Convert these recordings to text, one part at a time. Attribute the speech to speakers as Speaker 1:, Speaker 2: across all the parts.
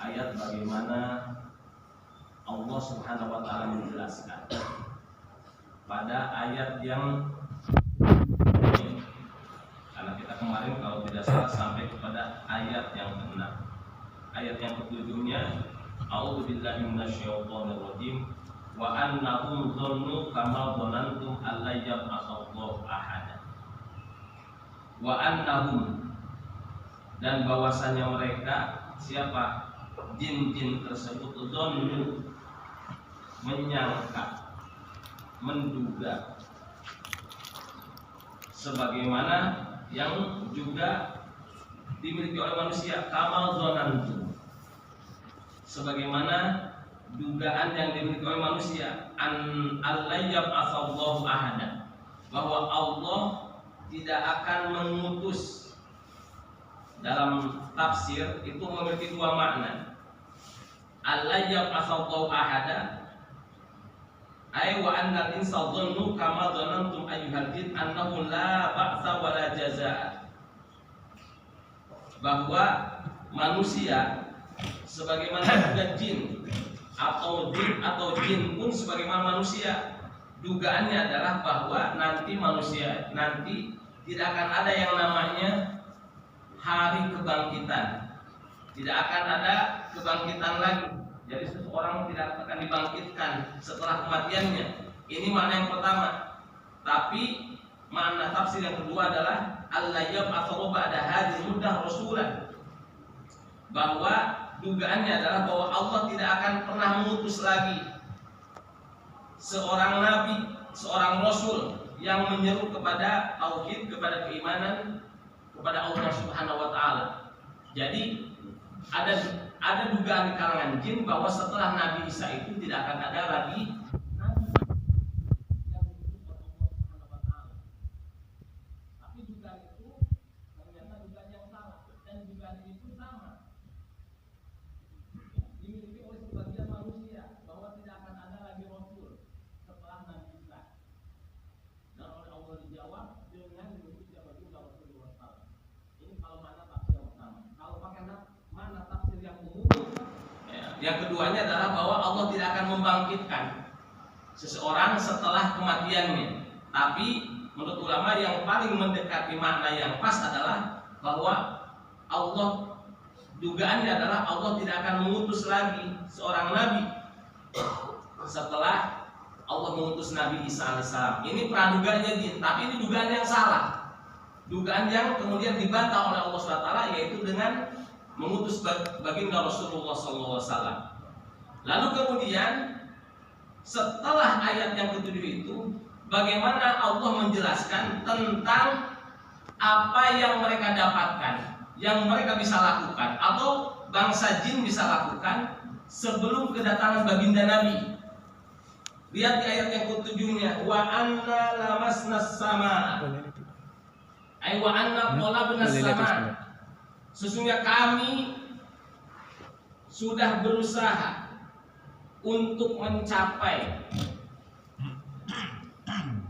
Speaker 1: ayat bagaimana Allah Subhanahu wa taala menjelaskan pada ayat yang karena kita kemarin kalau tidak salah sampai kepada ayat yang ke-6. Ayat yang ke-7-nya A'udzubillahi minasyaitonirrajim wa annahum dzannu kama dzanantum alla yab'atsallahu ahada. Wa annahum, dan bahwasanya mereka, siapa? Jin-jin tersebut, dzannu, menyangka, menduga, sebagaimana yang juga dimiliki oleh manusia, kamal dzanantum, sebagaimana dugaan yang dimiliki oleh manusia, an allayyab asallahu ahada, bahwa Allah tidak akan mengutus. Dalam tafsir itu memiliki dua makna. Allayyab asallahu ahada ay wa annal insa dhannu kama dhanantum ayyuhal jin annahu la ba'sa wa la jazaa, bahwa manusia sebagaimana juga jin atau jin pun sebagaimana manusia, dugaannya adalah bahwa nanti manusia nanti tidak akan ada yang namanya hari kebangkitan, tidak akan ada kebangkitan lagi. Jadi seseorang tidak akan dibangkitkan setelah kematiannya. Ini makna yang pertama. Tapi makna tafsir yang kedua adalah allayyab atau ba'da hadhihi muddah rasulan, bahwa dugaannya adalah bahwa Allah tidak akan pernah mengutus lagi seorang nabi, seorang rasul yang menyeru kepada tauhid, kepada keimanan kepada Allah Subhanahu wa taala. Jadi ada dugaan di kalangan jin bahwa setelah Nabi Isa itu tidak akan ada lagi nabi yang diutus oleh Allah Subhanahu wa taala. Tapi dugaan itu ternyata dugaan yang salah, dan dugaan itu sama dimiliki oleh sebagian manusia, bahwa tidak akan ada lagi rasul setelah Nabi Isa. Dan oleh Allah dijawab dengan menyebut siapa juga Rasulullah SAW. Ini kalau mana tafsir yang pertama. Kalau pakai mana tafsir yang umum, yang keduanya adalah bahwa Allah tidak akan membangkitkan seseorang setelah kematiannya. Tapi menurut ulama yang paling mendekati makna yang pas adalah bahwa Allah, dugaannya adalah Allah tidak akan mengutus lagi seorang nabi setelah Allah mengutus Nabi Isa alaihissalam. Ini praduganya jin, tapi ini dugaan yang salah, dugaan yang kemudian dibantah oleh Allah SWT, yaitu dengan mengutus baginda Rasulullah SAW. Lalu kemudian setelah ayat yang ke-7 itu, bagaimana Allah menjelaskan tentang apa yang mereka dapatkan, yang mereka bisa lakukan atau bangsa jin bisa lakukan sebelum kedatangan baginda Nabi. Lihat di ayat yang ke-7-nya, wa anna lamasnas sama, ay wa anna qalabnas sama, sesungguhnya kami sudah berusaha untuk mencapai.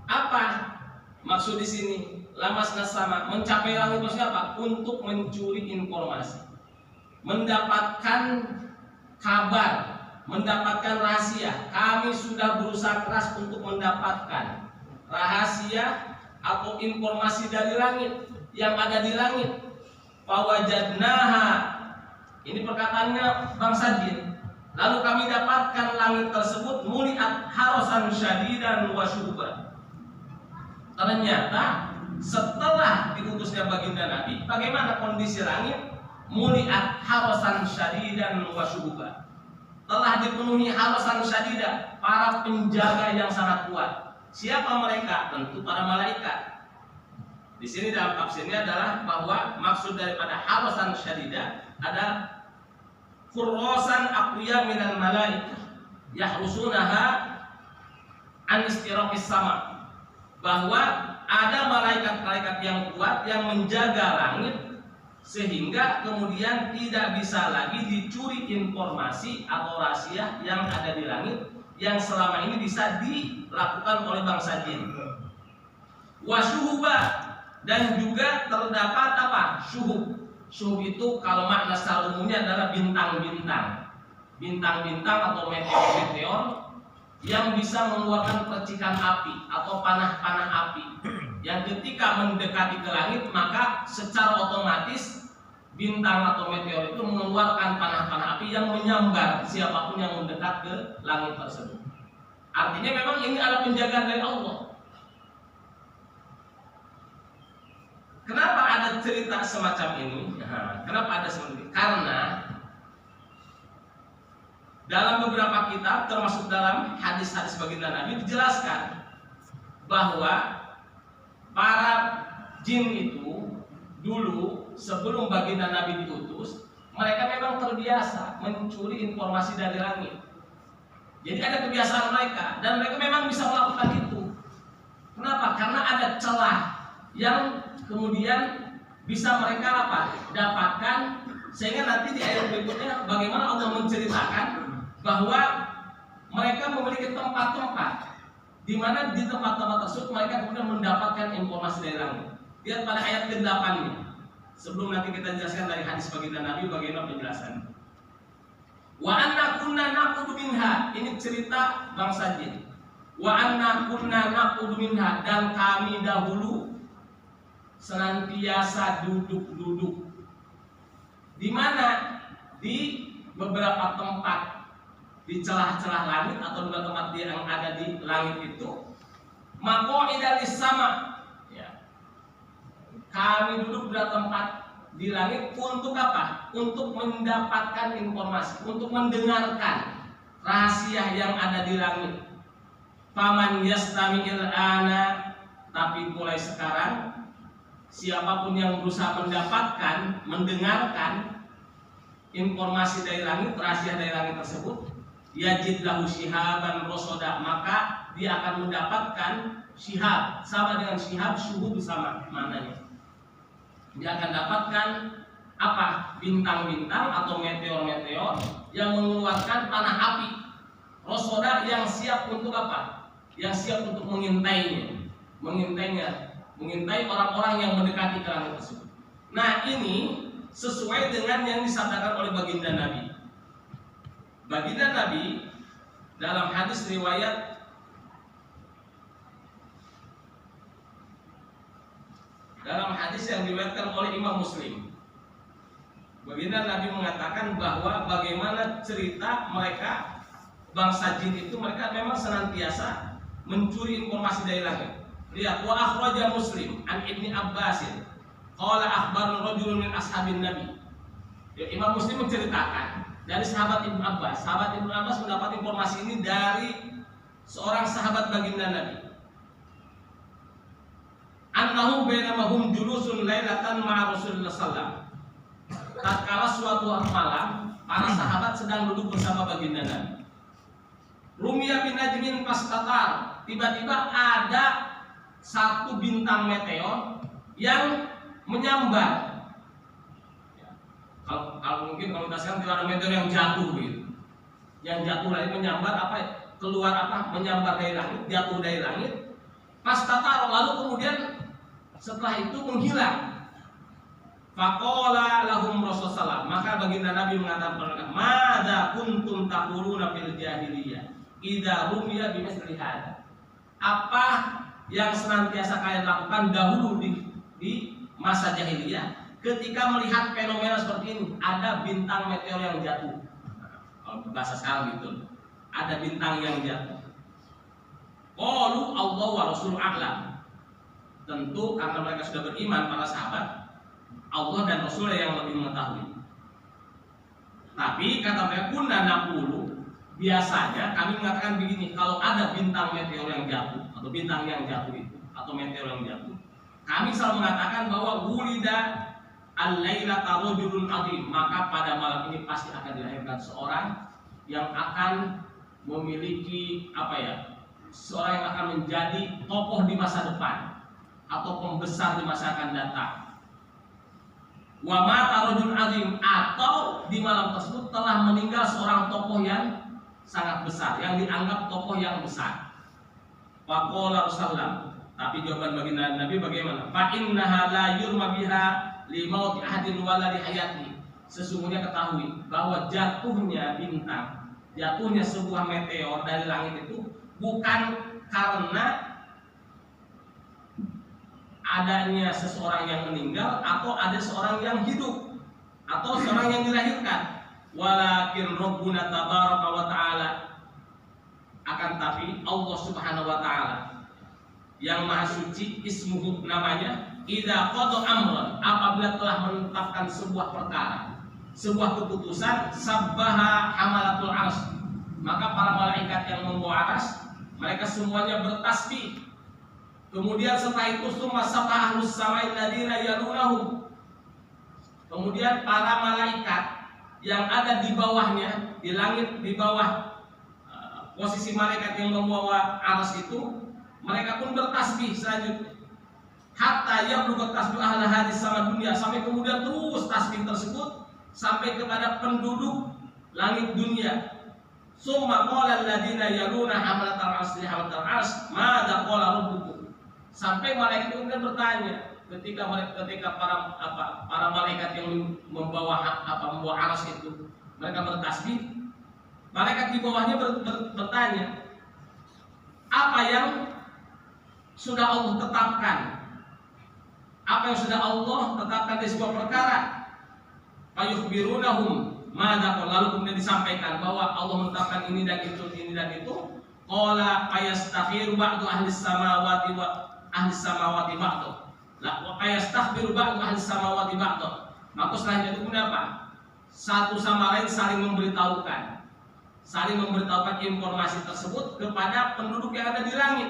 Speaker 1: Apa maksud di sini? Lamasnas sama, mencapai langit maksudnya apa? Untuk mencuri informasi, mendapatkan kabar, mendapatkan rahasia. Kami sudah berusaha keras untuk mendapatkan rahasia atau informasi dari langit, yang ada di langit. Fawajadnaha, ini perkataannya bangsa jin. Lalu kami dapatkan langit tersebut muliat harasan syadidan wa syuhuban. Ternyata setelah diutusnya baginda Nabi, bagaimana kondisi langit? Muliat harasan syadidan wa syuhuban, telah dipenuhi harasan syadidah, para penjaga yang sangat kuat. Siapa mereka? Tentu para malaikat. Di sini dalam tafsirnya adalah bahwa maksud daripada harasan syadidah ada furrosan aqwiya minal malaikah yahrusunaha an istiraqis sama, bahwa ada malaikat-malaikat yang kuat yang menjaga langit sehingga kemudian tidak bisa lagi dicuri informasi atau rahasia yang ada di langit yang selama ini bisa dilakukan oleh bangsa jin. Wasyuhuba, dan juga terdapat apa? Syuhub. Syuhub itu kalau makna secara umumnya adalah bintang-bintang. Bintang-bintang atau meteor-meteor yang bisa mengeluarkan percikan api atau panah-panah api yang ketika mendekati ke langit maka secara otomatis bintang atau meteor itu mengeluarkan panah-panah api yang menyambar siapapun yang mendekat ke langit tersebut. Artinya memang ini adalah penjagaan dari Allah. Kenapa ada cerita semacam ini? Kenapa ada seperti ini? Karena dalam beberapa kitab, termasuk dalam hadis-hadis baginda Nabi, dijelaskan bahwa para jin itu dulu sebelum baginda Nabi diutus, mereka memang terbiasa mencuri informasi dari langit. Jadi ada kebiasaan mereka dan mereka memang bisa melakukan itu. Kenapa? Karena ada celah yang kemudian bisa mereka dapatkan, sehingga nanti di ayat berikutnya bagaimana Allah menceritakan bahwa mereka memiliki tempat-tempat di mana di tempat-tempat tersebut mereka kemudian mendapatkan informasi dari langit. Lihat pada ayat ke-8-nya. Sebelum nanti kita jelaskan dari hadis baginda Nabi bagaimana penjelasan. Wa anna kunna naqudu minha, ini cerita bangsa jin. Wa anna kunna naqudu minha, dan kami dahulu senantiasa duduk-duduk. Di mana? Di beberapa tempat di celah-celah langit atau di tempat yang ada di langit itu, maq'ida lis-sama. Ya. Kami duduk di tempat di langit untuk apa? Untuk mendapatkan informasi, untuk mendengarkan rahasia yang ada di langit. Faman yastami'il ana, tapi mulai sekarang siapapun yang berusaha mendapatkan, mendengarkan informasi dari langit, rahasia dari langit tersebut, yajid lahu shihaban rosoda, maka dia akan mendapatkan shihab, sama dengan shihab, syuhub sama maknanya. Dia akan dapatkan apa? Bintang-bintang atau meteor-meteor yang mengeluarkan panah api, rosoda, yang siap untuk apa? Yang siap untuk mengintai orang-orang yang mendekati ke langit tersebut. Nah, ini sesuai dengan yang disabdakan oleh baginda Nabi. Baginda Nabi dalam hadis riwayat yang diriwayatkan oleh Imam Muslim, baginda Nabi mengatakan bahwa bagaimana cerita mereka bangsa jin itu, mereka memang senantiasa mencuri informasi dari langit. Lihat, wa akhraja Muslim an Ibni Abbasin qala akhbarana rajulun min ashabin Nabi. Ya, Imam Muslim menceritakan dari sahabat Ibnu Abbas. Sahabat Ibnu Abbas mendapat informasi ini dari seorang sahabat baginda Nabi. Annahu bainama hum julusun lailatan ma'a Rasulullah sallallahu. Tatkala suatu malam para sahabat sedang duduk bersama baginda Nabi. Rumiya bin najmin fastatar. Tiba-tiba ada satu bintang meteor yang menyambar. Kalau mungkin kalau kita sekarang ada meteor yang jatuh begitu, yang jatuh lagi menyambar menyambar dari langit, jatuh dari langit, pas tatar, lalu kemudian setelah itu menghilang. Faqala lahum Rasulullah, maka baginda Nabi mengatakan kepada mereka, "Madza kuntum taquluna fil jahiliyah idza rumiya bimithli hadzal?" Apa yang senantiasa kalian lakukan dahulu di masa jahiliyah ketika melihat fenomena seperti ini, ada bintang meteor yang jatuh. Kalau bahasa sekarang gitu, ada bintang yang jatuh. Qalu Allah wa Rasul a'lam. Tentu karena mereka sudah beriman, para sahabat, Allah dan Rasul yang lebih mengetahui. Tapi kata mereka, kunna naqulu, biasanya kami mengatakan begini, kalau ada bintang meteor yang jatuh atau bintang yang jatuh itu atau meteor yang jatuh, kami selalu mengatakan bahwa wulida al-lailata rajulun azim, maka pada malam ini pasti akan dilahirkan seorang yang akan memiliki seorang yang akan menjadi tokoh di masa depan atau pembesar di masa akan datang. Wa mata rajulun azim, atau di malam tersebut telah meninggal seorang tokoh yang sangat besar, yang dianggap tokoh yang besar. Faqala Rasulullah, tapi jawaban baginda Nabi bagaimana? Fa innaha la yurma biha limauti ahadin wala li hayati. Sesungguhnya ketahui bahwa jatuhnya bintang, jatuhnya sebuah meteor dari langit itu bukan karena adanya seseorang yang meninggal atau ada seorang yang hidup atau seorang yang dilahirkan. Walakin Rabbuna tabaraka wa ta'ala, akan tapi Allah Subhanahu wa ta'ala yang maha suci, ismuhu namanya, idza qada amran, apabila telah menetapkan sebuah perkara, sebuah keputusan, sabbaha hamalatul arsy, maka para malaikat yang membawa arsy mereka semuanya bertasbih. Kemudian setelah itu summa sabbaha ahlus samai alladziina yalunahum, kemudian para malaikat yang ada di bawahnya, di langit di bawah posisi malaikat yang membawa arsy itu, mereka pun bertasbih selanjutnya. Hatta yablugha tasbih ahli hadis sama dunia, sampai kemudian terus tasbih tersebut sampai kepada penduduk langit dunia. Summa qala alladziina yaluna hamalatal arsy hamalatal arsy madza qala rabbukum, sampai malaikat kemudian bertanya ketika para malaikat yang membawa arsy itu mereka bertasbih, malaikat di bawahnya bertanya, apa yang sudah Allah tetapkan, apa yang sudah Allah tetapkan di sebuah perkara. Fayukhbirunahum madza, lalu kemudian disampaikan bahwa Allah menetapkan ini dan itu, ini dan itu. Qala fayastakhiru ba'du ahli samawati wa ahli samawati ba'du. La wa fayastakhbiru ba'du ahli samawati ba'du. Maka selanjutnya itu kemudian apa? Satu sama lain saling memberitahukan informasi tersebut kepada penduduk yang ada di langit.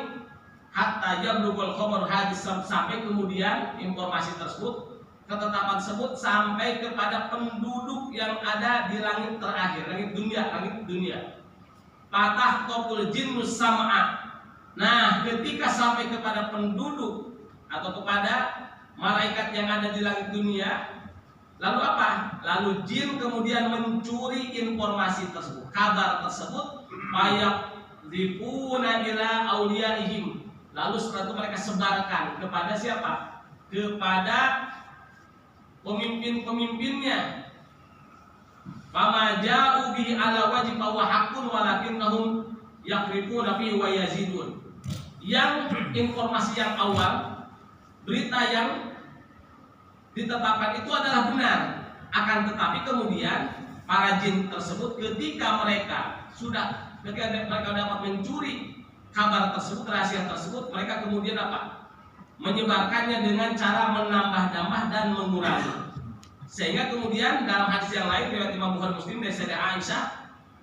Speaker 1: Hatta yablughul khabar hadis, sampai kemudian informasi tersebut, ketetapan tersebut sampai kepada penduduk yang ada di langit terakhir, langit dunia. Patah topul jinnus sam'a. Nah, ketika sampai kepada penduduk atau kepada malaikat yang ada di langit dunia, lalu apa? Lalu jin kemudian mencuri informasi tersebut, kabar tersebut, fayaqdifuna ila auliyaihim. Lalu setelah itu mereka sebarkan kepada siapa? Kepada pemimpin-pemimpinnya. Fama ja'u bihi ala wajib wa haqqun walakinnahum yaqrifuna fihi wa yazidun. Yang informasi yang awal, berita yang ditetapkan itu adalah benar, akan tetapi kemudian para jin tersebut ketika mereka dapat mencuri kabar tersebut, rahasia tersebut, mereka kemudian apa? Menyebarkannya dengan cara menambah-nambah dan mengurangi. Sehingga kemudian dalam hadis yang lain riwayat Imam Bukhari Muslim dari Sayyidah Aisyah,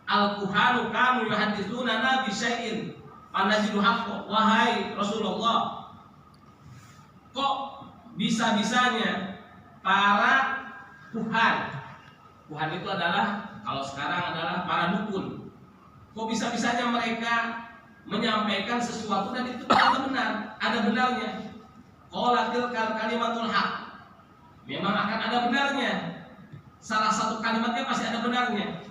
Speaker 1: al-kuhanu kanu yuhadditsuna nabi syai'in fanajidu haqqo. Wahai Rasulullah, kok bisa-bisanya para kuhan itu adalah, kalau sekarang adalah para dukun, kok bisa-bisanya mereka menyampaikan sesuatu dan itu ternyata benar, ada benarnya. Qalatil kalimatul haq, memang akan ada benarnya. Salah satu kalimatnya pasti ada benarnya.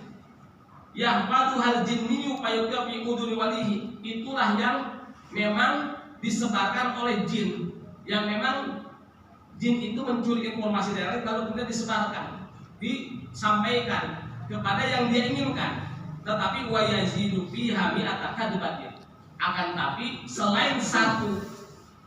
Speaker 1: Yahfaduhal jinniyu fayuqa fi udhuni walihi, itulah yang memang disebarkan oleh jin, yang memang jin itu mencuri informasi dari lalu kemudian disebarkan, disampaikan kepada yang dia inginkan. Tetapi wa yazidu fiha mi'ata kadibatin, akan tapi selain satu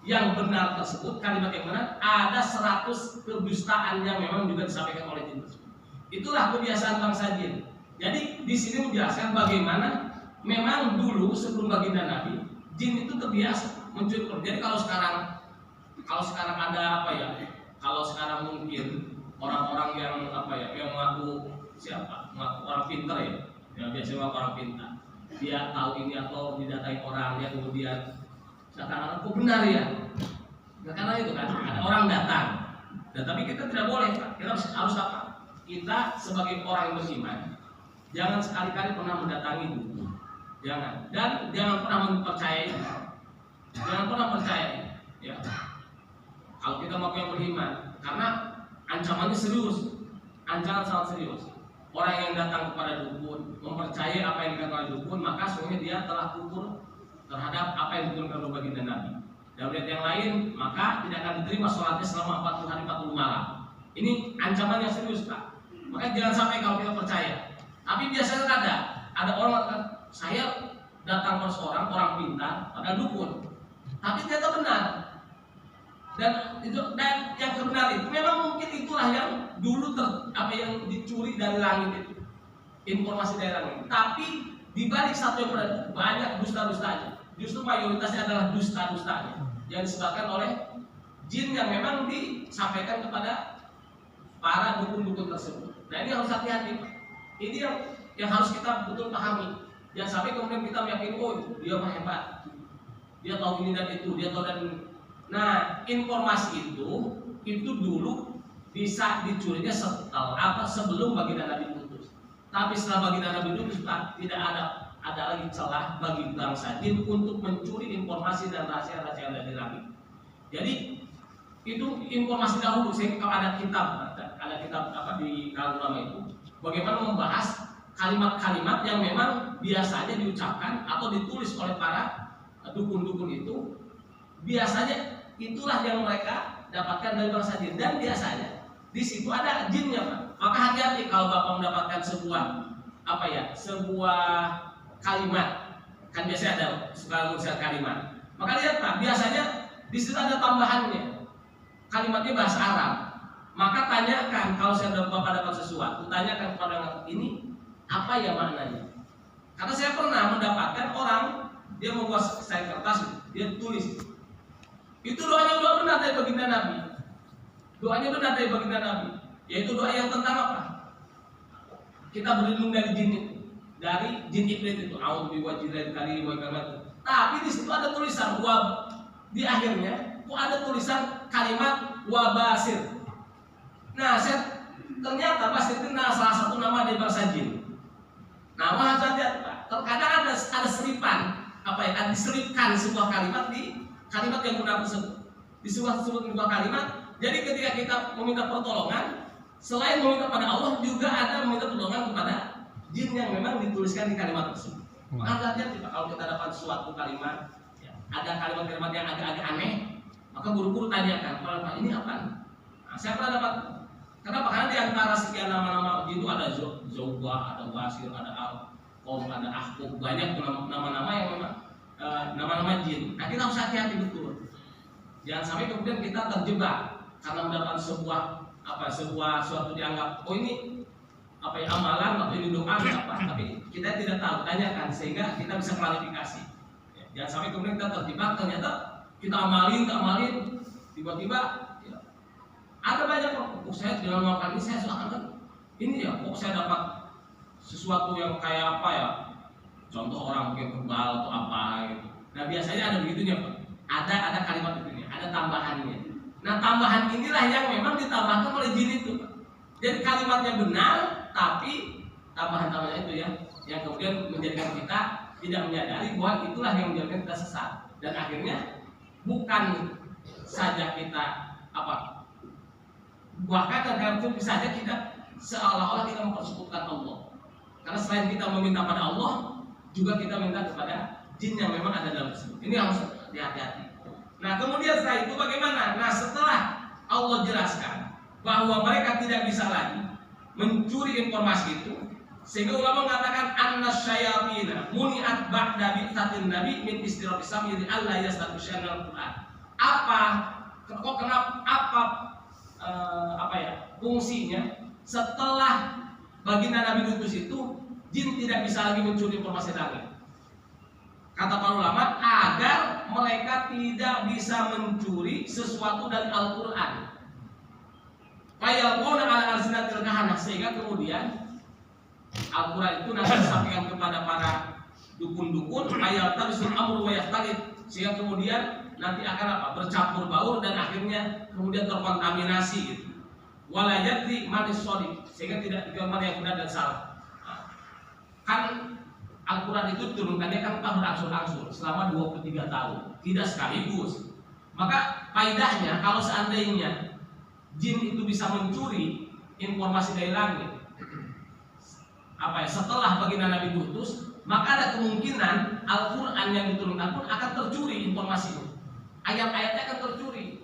Speaker 1: yang benar tersebut, kalimat yang benar, ada 100 kedustaan yang memang juga disampaikan oleh jin tersebut. Itulah kebiasaan bangsa jin. Jadi di sini menjelaskan bagaimana memang dulu sebelum baginda Nabi, jin itu terbiasa mencuri. Jadi kalau sekarang ada apa ya? Kalau sekarang mungkin orang-orang yang yang mengaku orang pintar ya, yang biasanya orang pintar. Dia tahu ini atau didatai orang, dia kemudian seakan-akan kok benar ya. Nah, karena itu kan ada orang datang. Dan tapi kita tidak boleh, kita harus apa? Kita sebagai orang yang beriman, jangan sekali-kali pernah mendatangi dukun. Jangan. Dan jangan pernah mempercayai. Jangan pernah percaya. Ya. Kalau kita mau yang beriman, karena ancamannya serius, ancaman sangat serius. Orang yang datang kepada dukun, mempercayai apa yang dikatakan oleh dukun, maka sesungguhnya dia telah kufur terhadap apa yang diturunkan oleh baginda Nabi. Dan ayat yang lain, maka tidak akan diterima sholatnya selama 40 hari 40 malam. Ini ancaman yang serius, Pak. Makanya jangan sampai kalau kita percaya. Tapi biasanya ada orang mengatakan, saya datang ke seorang orang pintar, padahal dukun, tapi ternyata benar. Dan yang kebenaran itu memang mungkin itulah yang dulu yang dicuri dari langit itu, informasi dari langit. Tapi di balik satu yang benar banyak dusta-dustanya. Justru mayoritasnya adalah dusta-dustanya yang disebabkan oleh jin yang memang disampaikan kepada para dukun-dukun tersebut. Nah ini harus hati-hati, Pak. Ini yang harus kita betul pahami. Jangan sampai kemudian kita meyakini, oh dia mah hebat, dia tahu ini dan itu, dia tahu dan ini. Nah informasi itu dulu bisa dicurinya sebelum baginda Nabi diutus. Tapi setelah baginda Nabi diutus, Pak, tidak ada lagi celah bagi bangsa jin untuk mencuri informasi dan rahasia-rahasia dari langit. Jadi itu informasi dahulu. Sehingga kalau ada kitab di kalangan ulama itu bagaimana membahas kalimat-kalimat yang memang biasanya diucapkan atau ditulis oleh para dukun-dukun itu, biasanya itulah yang mereka dapatkan dari bangsa jin, dan biasanya di situ ada jinnya, Pak. Maka hati-hati kalau Bapak mendapatkan sebuah kalimat, kan biasanya ada suka kalimat. Maka lihat, Pak, biasanya di situ ada tambahannya. Kalimatnya bahasa Arab. Maka tanyakan, kalau Bapak dapat sesuatu, tanyakan kepada ini apa ya maknanya. Karena saya pernah mendapatkan orang, dia membuat saya kertas, dia tulis. Itu doanya udah benar dari baginda Nabi. Doanya benar dari baginda Nabi. Yaitu doa yang tentang apa? Kita berlindung dari jin itu, dari jin iblis itu. A'udzu biwajhillahil karim wa kalimatihi. Tapi di situ ada tulisan di akhirnya ada tulisan kalimat wabasir. Nah, ternyata Basir itu salah satu nama dari bangsa jin. Nama hati-hati, Pak. Terkadang ada selipan, diselipkan sebuah kalimat di kalimat yang benar tersebut. Di sebuah kalimat. Jadi ketika kita meminta pertolongan, selain meminta pada Allah, juga ada meminta pertolongan kepada jin yang memang dituliskan di kalimat tersebut. Hati-hati, Pak. Kalau kita dapat suatu kalimat, ada kalimat-kalimat yang agak-agak aneh, maka guru-guru tanyakan, Pak, ini apa? Nah, saya pernah dapat. Kenapa? Karena di antara sekian nama-nama jin itu ada Zawbah, ada Basir, ada Al-Qom, ada Ahqub, banyak nama-nama yang memang nama-nama jin. Nah, kita harus hati-hati betul. Jangan sampai kemudian kita terjebak karena mendapat suatu dianggap, oh ini amalan atau ini doa apa, tapi kita tidak tahu. Tanyakan sehingga kita bisa klarifikasi. Jangan sampai kemudian kita terjebak, ternyata kita amalin, tiba-tiba ada banyak kok saya dengan melakukan ini, saya seakan ini ya, kok saya dapat sesuatu yang kayak apa ya, contoh orang mungkin kebal atau apa gitu. Nah biasanya ada begitunya, Pak. Ada kalimat begini, ada tambahannya. Nah tambahan inilah yang memang ditambahkan oleh jin itu, Pak. Jadi kalimatnya benar, tapi tambahan-tambahan itu ya, yang kemudian menjadikan kita tidak menyadari bahwa itulah yang menjadikan kita sesat. Dan akhirnya bukan saja kita bahkan tergantung bisa saja kita seolah-olah kita mempersekutukan Allah. Karena selain kita meminta pada Allah, juga kita minta kepada jin yang memang ada dalam tersebut. Ini harus hati-hati. Nah kemudian setelah itu bagaimana? Nah setelah Allah jelaskan bahwa mereka tidak bisa lagi mencuri informasi itu, sehingga ulama mengatakan annas syayatina muni'at ba'da bi'tsatin nabi min istirab samiri alla yastatusyanal Quran. Fungsinya setelah baginda Nabi diutus itu, jin tidak bisa lagi mencuri informasi langit. Kata para ulama, agar mereka tidak bisa mencuri sesuatu dari Al-Quran. Fayalqawna ala alsinatil kahana, sehingga kemudian Al-Quran itu nanti disampaikan kepada para dukun-dukun, ayat tabisul amru wa yahtalid, sehingga kemudian nanti akan bercampur baur dan akhirnya kemudian terkontaminasi gitu. Walayati manis sodik, sehingga tidak diketahui mana yang benar dan salah. Kan Al-Quran itu turunkannya kan berangsur-angsur selama 23 tahun, tidak sekaligus. Maka faedahnya kalau seandainya jin itu bisa mencuri informasi dari langit, setelah baginda Nabi diutus, maka ada kemungkinan Al-Quran yang diturunkan pun akan tercuri informasinya. Ayat-ayatnya akan tercuri.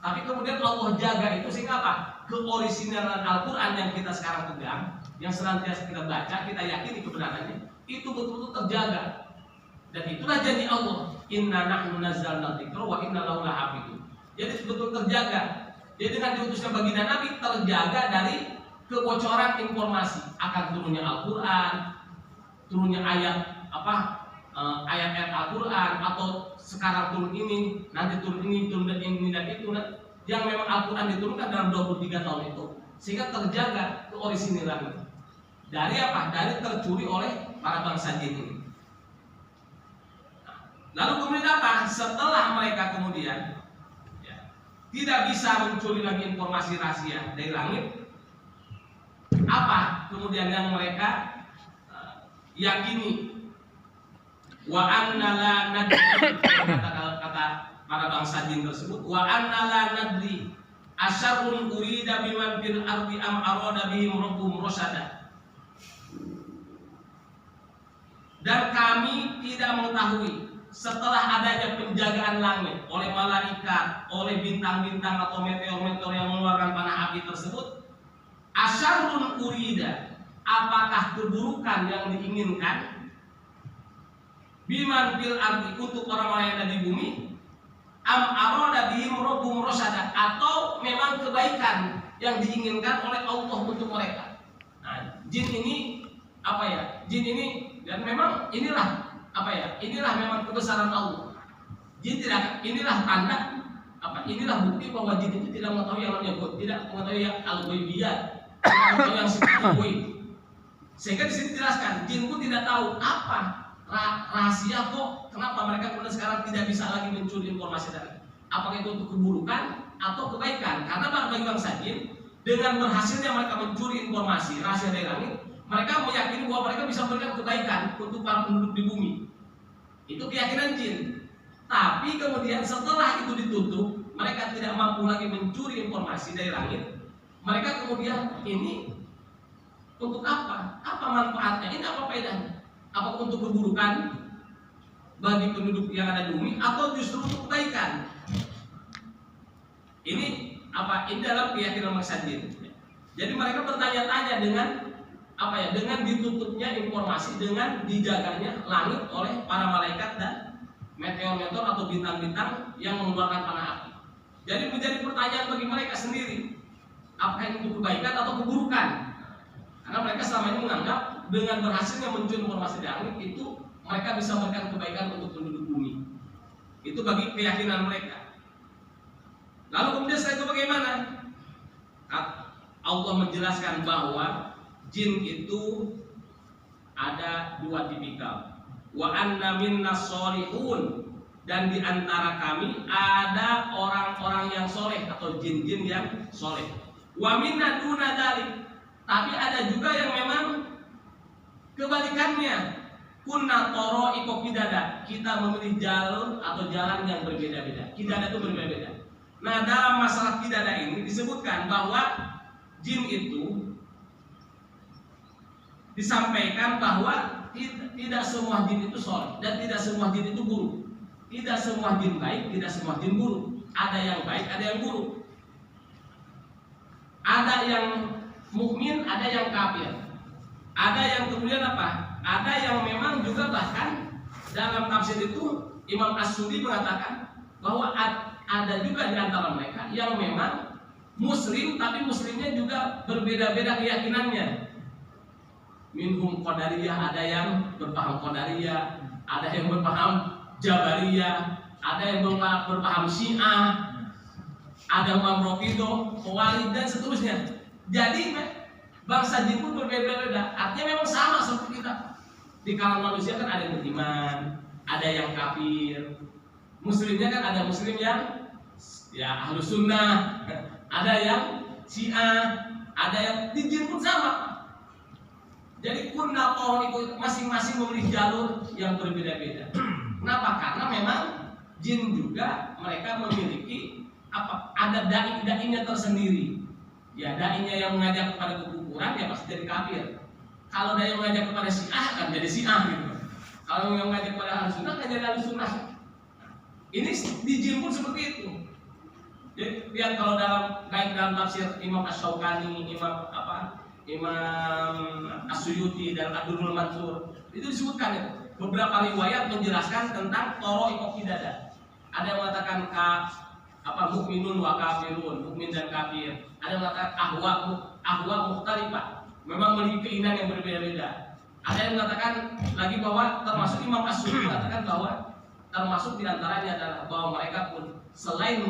Speaker 1: Tapi kemudian Allah jaga itu sehingga apa? keorisinalan Al-Quran yang kita sekarang pegang, yang senantiasa kita baca, kita yakini kebenarannya, itu betul-betul terjaga. Dan itulah janji Allah, inna nahnu nazzalna dzikra wa inna lahu lahafidun. Jadi betul terjaga. Jadi dengan diutusnya baginda Nabi terjaga dari kebocoran informasi akan turunnya Al-Quran, turunnya ayat ayat-ayat Al-Quran, atau sekarang turun ini, nanti turun ini, turun dan ini dan itu, yang memang Al-Quran diturunkan dalam 23 tahun itu, sehingga terjaga keorisinalannya. Dari apa? Dari tercuri oleh para bangsa jin ini. Lalu kemudian apa? Setelah mereka kemudian tidak bisa mencuri lagi informasi rahasia dari langit, apa kemudian yang mereka yakini? Wa anna la nadri, kata para bangsa jin tersebut, wa anna la nadri asyarrun urida biman fil ardi am arada bihim rabbuhum rasyada. Dan kami tidak mengetahui setelah adanya penjagaan langit oleh malaikat, oleh bintang-bintang atau meteor-meteor yang mengeluarkan panah api tersebut, asyarrun urida, apakah keburukan yang diinginkan biman fil ardi, untuk orang-orang yang ada di bumi, am arada bihim rabbuhum rasyada, atau memang kebaikan yang diinginkan oleh Allah untuk mereka. Nah, jin ini jin ini, dan memang inilah inilah memang kebesaran Allah. Jin tidak, inilah tanda inilah bukti bahwa jin itu tidak mengetahui yang namanya gaib, tidak mengetahui yang al-ghaibiyat, tidak mengetahui yang sifatnya gaib. Sehingga di sini dijelaskan, jin pun tidak tahu apa rahasia kok kenapa mereka kemudian sekarang tidak bisa lagi mencuri informasi dari, apakah itu untuk keburukan atau kebaikan. Karena bagi bangsa jin, dengan berhasilnya mereka mencuri informasi rahasia dari langit, mereka meyakini bahwa mereka bisa memberikan kebaikan untuk para penduduk di bumi. Itu keyakinan jin. Tapi kemudian setelah itu ditutup, mereka tidak mampu lagi mencuri informasi dari langit. Mereka kemudian, ini untuk apa? Apa manfaatnya? Ini apa faedahnya? Apa untuk keburukan bagi penduduk yang ada di bumi, atau justru untuk kebaikan? Ini ini dalam keyakinan bangsa jin. Jadi mereka bertanya-tanya dengan dengan ditutupnya informasi, dengan dijaganya langit oleh para malaikat dan meteor-meteor atau bintang-bintang yang mengeluarkan panah api. Jadi menjadi pertanyaan bagi mereka sendiri, apakah itu kebaikan atau keburukan? Karena mereka selama ini menganggap dengan berhasilnya mencuri informasi dari langit itu mereka bisa memberikan kebaikan untuk penduduk bumi. Itu bagi keyakinan mereka. Lalu kemudian setelah itu bagaimana? Allah menjelaskan bahwa jin itu ada dua tipikal. Wa anna minna sholihun, dan di antara kami ada orang-orang yang soleh atau jin-jin yang soleh. Wa minna duna dzalik, tapi ada juga yang memang kebalikannya. Kunna tara'iqa qidada, kita memilih jalur atau jalan yang berbeda-beda. Qidada itu berbeda-beda. Nah, dalam masalah qidada ini disebutkan bahwa jin itu disampaikan bahwa tidak semua jin itu soleh dan tidak semua jin itu buruk. Tidak semua jin baik, tidak semua jin buruk. Ada yang baik, ada yang buruk. Ada yang mukmin, ada yang kafir. Ada yang kemudian ada yang memang juga, bahkan dalam tafsir itu Imam As-Sudi mengatakan bahwa ada juga di antara mereka yang memang muslim, tapi muslimnya juga berbeda-beda keyakinannya. Minhum Qadariyah, ada yang berpaham Qadariyah, ada yang berpaham Jabariyah, ada yang berpaham Syiah, ada yang Rafidhah, Khawarij, dan seterusnya. Jadi bangsa jin pun berbeda-beda. Artinya memang sama seperti kita. Di kalangan manusia kan ada yang beriman, ada yang kafir. Muslimnya kan ada muslim yang Ahlus Sunnah, ada yang Syiah, ada yang di jin pun sama. Jadi kunna tariqa, masing-masing memilih jalur yang berbeda-beda. Kenapa? Karena memang jin juga mereka memiliki ada dai-dainya tersendiri. Ya, dainya yang mengajak kepada kekufuran ya pasti jadi kafir. Kalau dai yang mengajak kepada Syiah kan jadi Syiah gitu. Kalau yang mengajak kepada Ahlus Sunnah kan jadi Ahlus Sunnah. Ini di jin pun seperti itu. Jadi lihat kalau baik dalam tafsir Imam Asy-Syaukani, Imam As-Suyuti dan Ad-Durrul Mansur itu disebutkan itu. Beberapa riwayat menjelaskan tentang toroq dada. Ada yang mengatakan mukminun wa kafirun, mukmin dan kafir. Ada yang mengatakan ahwa mukhtalifah, memang memiliki keinginan yang berbeda-beda. Ada yang mengatakan lagi bahwa termasuk Imam As-Suyuti mengatakan bahwa termasuk diantaranya adalah bahwa mereka pun selain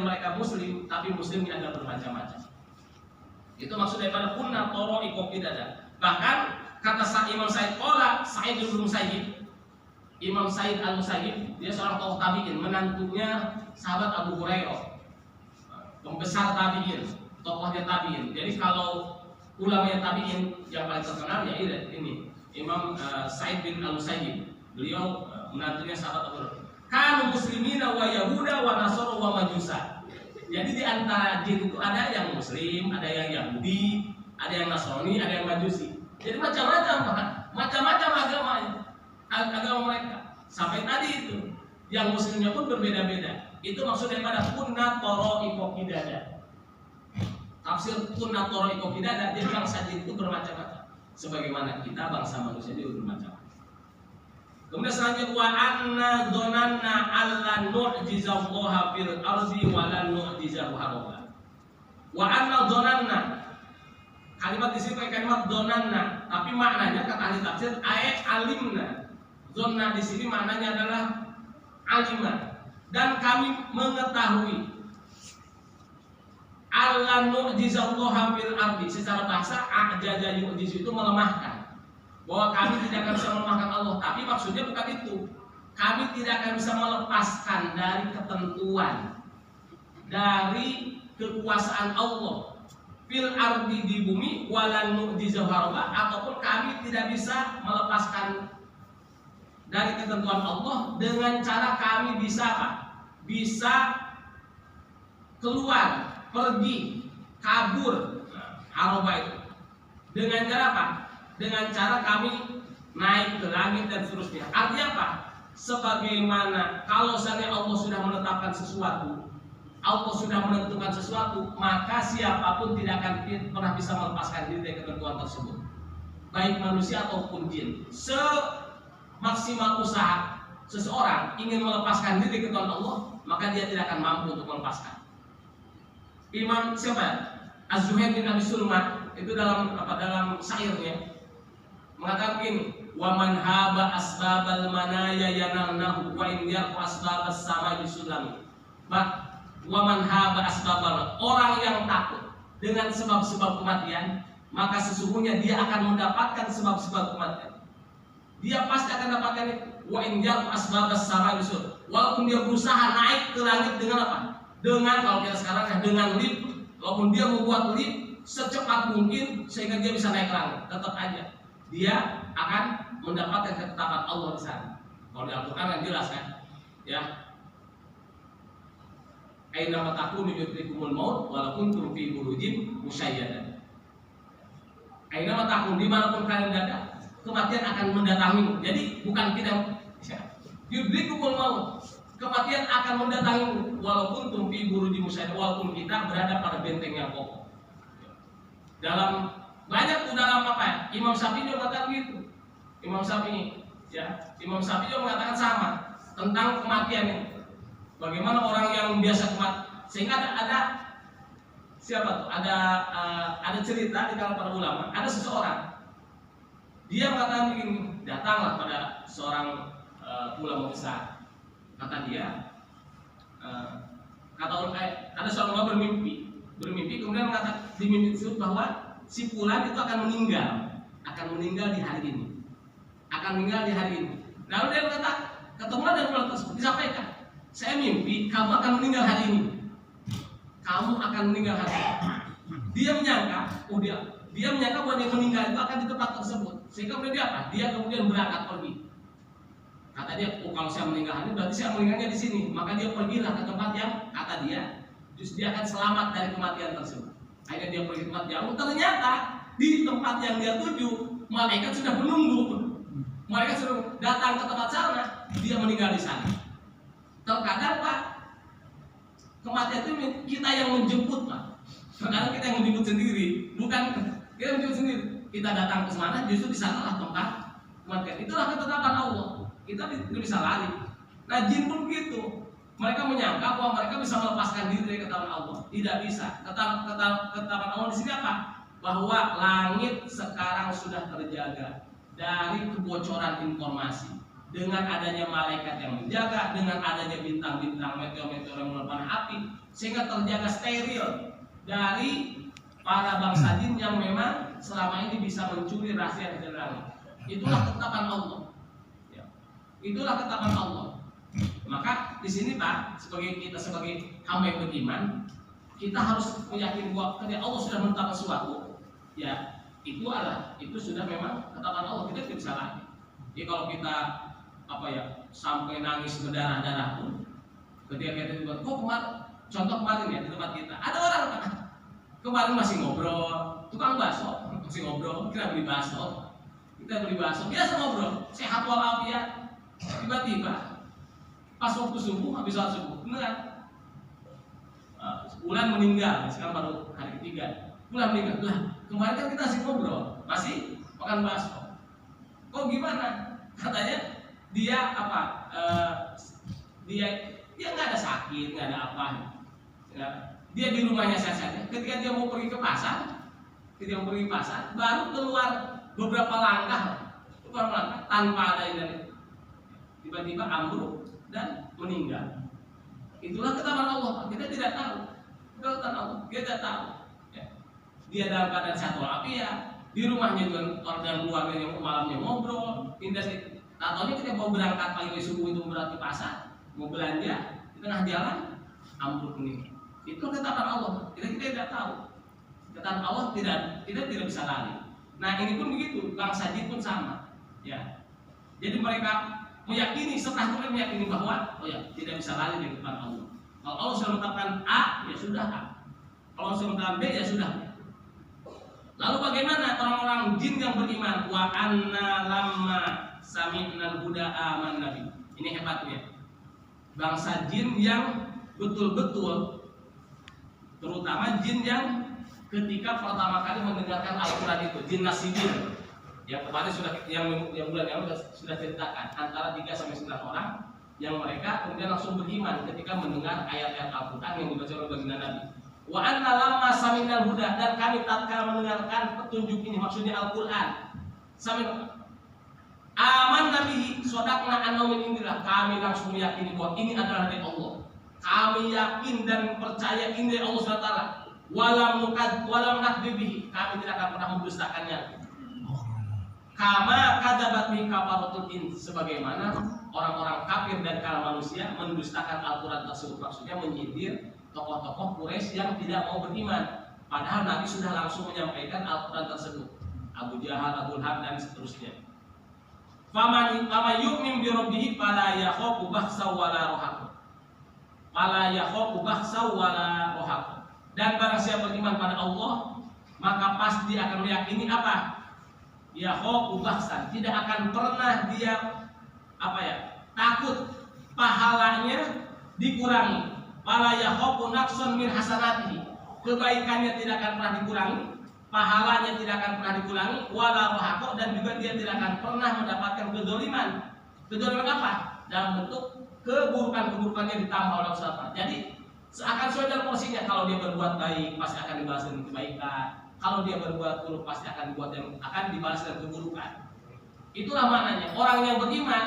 Speaker 1: mereka muslim, tapi muslimnya ada bermacam-macam. Itu maksud daripada kunna toroq dada. Bahkan kata Imam Sa'id Sa'id bin Musayyib, Imam Sa'id al-Musayyib, dia seorang tokoh tabi'in, menantunya sahabat Abu Hurairah, pembesar tabi'in, tokohnya tabi'in. Jadi kalau ulama tabi'in yang paling terkenal ya ini Imam Sa'id bin al-Musayyib. Beliau menantunya sahabat Abu Hurairah. Kanu muslimina wa yahuda wa nasara wa majusa. Jadi di antara jin itu ada yang muslim, ada yang Yahudi, ada yang Nasrani, ada yang Majusi. Jadi macam-macam agama mereka. Sampai tadi itu, yang muslimnya pun berbeda-beda. Itu maksud daripada kunna toroq dada. Tafsir kunna toroq dada, jadi bangsa jin itu bermacam-macam. Sebagaimana kita bangsa manusia juga bermacam. Kemudian selanjutnya wa anna dzananna alla nu'jizallaha fil ardi wa la nu'jizahu haraba. Wa anna dzananna, kalimat di sini pakai kalimat dzananna, tapi maknanya kata ahli tafsir alimna. Dzanna di sini maknanya adalah alima, dan kami mengetahui alla nu'jizallaha fil ardi, secara bahasa ajaza yu'jiz itu melemahkan. Bahwa kami tidak akan bisa melemahkan Allah, tapi maksudnya bukan itu. Kami tidak akan bisa melepaskan dari ketentuan, dari kekuasaan Allah fil ardi di bumi walan nu'jizahu haraba, ataupun kami tidak bisa melepaskan dari ketentuan Allah dengan cara kami bisa bisa keluar, pergi, kabur. Haraba itu dengan cara apa? Dengan cara kami naik ke langit dan seterusnya. Artinya apa? Sebagaimana kalau seandainya Allah sudah menetapkan sesuatu, Allah sudah menentukan sesuatu, maka siapapun tidak akan pernah bisa melepaskan diri dari ketentuan tersebut, baik manusia ataupun jin. Semaksimal usaha seseorang ingin melepaskan diri dari ketentuan Allah, maka dia tidak akan mampu untuk melepaskan. Imam Az-Zuhair bin Abi Sulma itu dalam syairnya mengatakan begini, wa man haba asbabal manaya yanalnahu wa in yarqa asbabas sama yusulami. Wa man haba asbabal, orang yang takut dengan sebab-sebab kematian, maka sesungguhnya dia akan mendapatkan sebab-sebab kematian. Dia pasti akan dapatkan itu. Wa in yarqa asbabas sama yusul. Walaupun dia berusaha naik ke langit dengan apa? Dengan, kalau kita sekarang ya, dengan lift. Walaupun dia membuat lift secepat mungkin sehingga dia bisa naik ke langit, tetap aja dia akan mendapatkan ketetapan Allah di sana. Kalau di Al-Quran kan jelas kan, ya. Aina matakunu yudrikumul maut walaupun kuntum fi burujin musyayyadah. Aina matakun, dimanapun kalian berada, kematian akan mendatangimu. Jadi bukan kita yudrikumul maut, kematian akan mendatangimu walaupun kuntum fi burujin musyayyadah, walaupun kita berada pada benteng yang kokoh. Dalam banyak dalam apa ya? Imam Syafi'i juga mengatakan gitu. Imam Syafi'i juga mengatakan sama tentang kematian ini. Bagaimana orang yang biasa mati, sehingga ada siapa tuh? Ada cerita di kalangan para ulama. Ada seseorang, dia mengatakan begini, datanglah pada seorang ulama besar. Kata dia, ada seorang ulama bermimpi kemudian mengatakan di mimpi tersebut bahwa si fulan itu akan meninggal di hari ini. Lalu dia berkata, ketemuan dengan fulan tersebut, disampaikan, saya mimpi kamu akan meninggal hari ini. Dia menyangka bahwa dia meninggal itu akan di tempat tersebut. Sehingga kemudian dia kemudian berangkat pergi. Kata dia, kalau saya meninggal hari ini berarti saya meninggalnya di sini. Maka dia pergilah ke tempat yang kata dia, justru dia akan selamat dari kematian tersebut. Akhirnya dia pergi ke tempat jauh, ternyata di tempat yang dia tuju malaikat sudah menunggu. Malaikat sudah datang ke tempat sana, dia meninggal di sana. Terkadang Kematian itu kita yang menjemput, Pak. Sekarang kita yang menjemput sendiri, bukan kita menjemput sendiri. Kita datang ke sana, justru di sanalah tempat kematian. Itulah ketetapan Allah. Kita tidak bisa lari. Nah, jin pun begitu. Mereka menyangka bahwa mereka bisa melepaskan diri dari ketetapan Allah. Tidak bisa. Ketetapan Allah di sini apa? Bahwa langit sekarang sudah terjaga dari kebocoran informasi. Dengan adanya malaikat yang menjaga, dengan adanya bintang-bintang, meteor-meteor yang menerbang api, sehingga terjaga steril dari para bangsa jin yang memang selama ini bisa mencuri rahasia dari langit. Itulah ketetapan Allah. Ya. Itulah ketetapan Allah. Maka di sini Pak, kita sebagai hamba yang beriman, kita harus meyakini bahwa ketika Allah sudah menetapkan sesuatu, ya itu sudah memang ketetapan Allah. Kita tidak bisa lagi. Jadi kalau kita sampai nangis berdarah-darah pun, ketika kita buat, contoh kemarin ya di tempat kita, ada orang kemarin masih ngobrol, tukang bakso masih ngobrol, kita beli bakso, biasa ngobrol, sehat walafiat, tiba-tiba pas waktu subuh, habis sholat subuh, beneran, bulan meninggal, sekarang baru hari ketiga, bulan meninggal, lah kemarin kan kita masih ngobrol, masih makan bakso, kok gimana? Katanya dia dia nggak ada sakit, nggak ada apa, ya. Dia di rumahnya sehat-sehat. Ketika dia mau pergi ke pasar, baru keluar beberapa langkah tanpa ada ini, tiba-tiba ambruk dan meninggal. Itulah ketetapan Allah. Kita tidak tahu. Ketetapan Allah. Kita tidak tahu. Ya. Dia dalam keadaan sehat walafiat, di rumahnya dengan orang keluarganya malamnya ngobrol, pindah. Tahu-tahunya kita mau berangkat pagi subuh itu berarti pasar, mau belanja di tengah jalan, ambruk meninggal. Itu ketetapan Allah. Kita tidak tahu. Ketetapan Allah tidak bisa lari. Nah ini pun begitu, bangsa jin pun sama. Ya. Jadi mereka meyakini, setelah itu meyakini bahwa tidak bisa lari dari ketetapan Allah. Kalau Allah sudah menetapkan A, ya sudah A. Kalau sudah menetapkan B, ya sudah. Lalu bagaimana orang-orang jin yang beriman? Wa anna lamma sami'nal huda aman nabi. Ini hebatnya. Bangsa jin yang betul-betul, terutama jin yang ketika pertama kali mendengarkan Al-Quran itu, jin nasibin. Ya kemarin yang bulan yang sudah ceritakan antara 3 sampai 9 orang yang mereka kemudian langsung beriman ketika mendengar ayat-ayat Al-Quran yang dibaca oleh baginda Nabi. Wa anna lamma sami'nal huda, dan kami tatkala mendengarkan petunjuk ini, maksudnya Al-Quran, aman nabi sodakna anomin indillah, kami langsung meyakini bahwa ini adalah dari Allah. Kami yakin dan percaya ini dari Allah SWT. Walam nakdibihi, kami tidak akan pernah mendustakannya. Kama kadabat bi kafaratul jin, sebagaimana orang-orang kafir dan kalangan manusia mendustakan Al-Quran tersebut, maksudnya menyindir tokoh-tokoh Quraisy yang tidak mau beriman. Padahal Nabi sudah langsung menyampaikan Al-Quran tersebut. Abu Jahal, Abu Lahab dan seterusnya. Fama yu'min bi rabbih fala yakhafu bakhsa wala rahaq. Dan barang siapa beriman pada Allah, maka pasti akan meyakini apa? Yakhafu bakhsan, tidak akan pernah dia takut pahalanya dikurangi. Fala yakhafu naqsan min hasanatihi, kebaikannya tidak akan pernah dikurangi, pahalanya tidak akan pernah dikurangi, wala rahaq, dan juga dia tidak akan pernah mendapatkan kedoliman. Kedoliman apa? Dalam bentuk keburukan-keburukannya ditambah oleh Allah. Jadi akan sesuai dengan porsinya. Kalau dia berbuat baik, pasti akan dibalas dengan kebaikan. Kalau dia berbuat buruk, pasti akan dibalas dengan keburukan. Itulah maknanya. Orang yang beriman,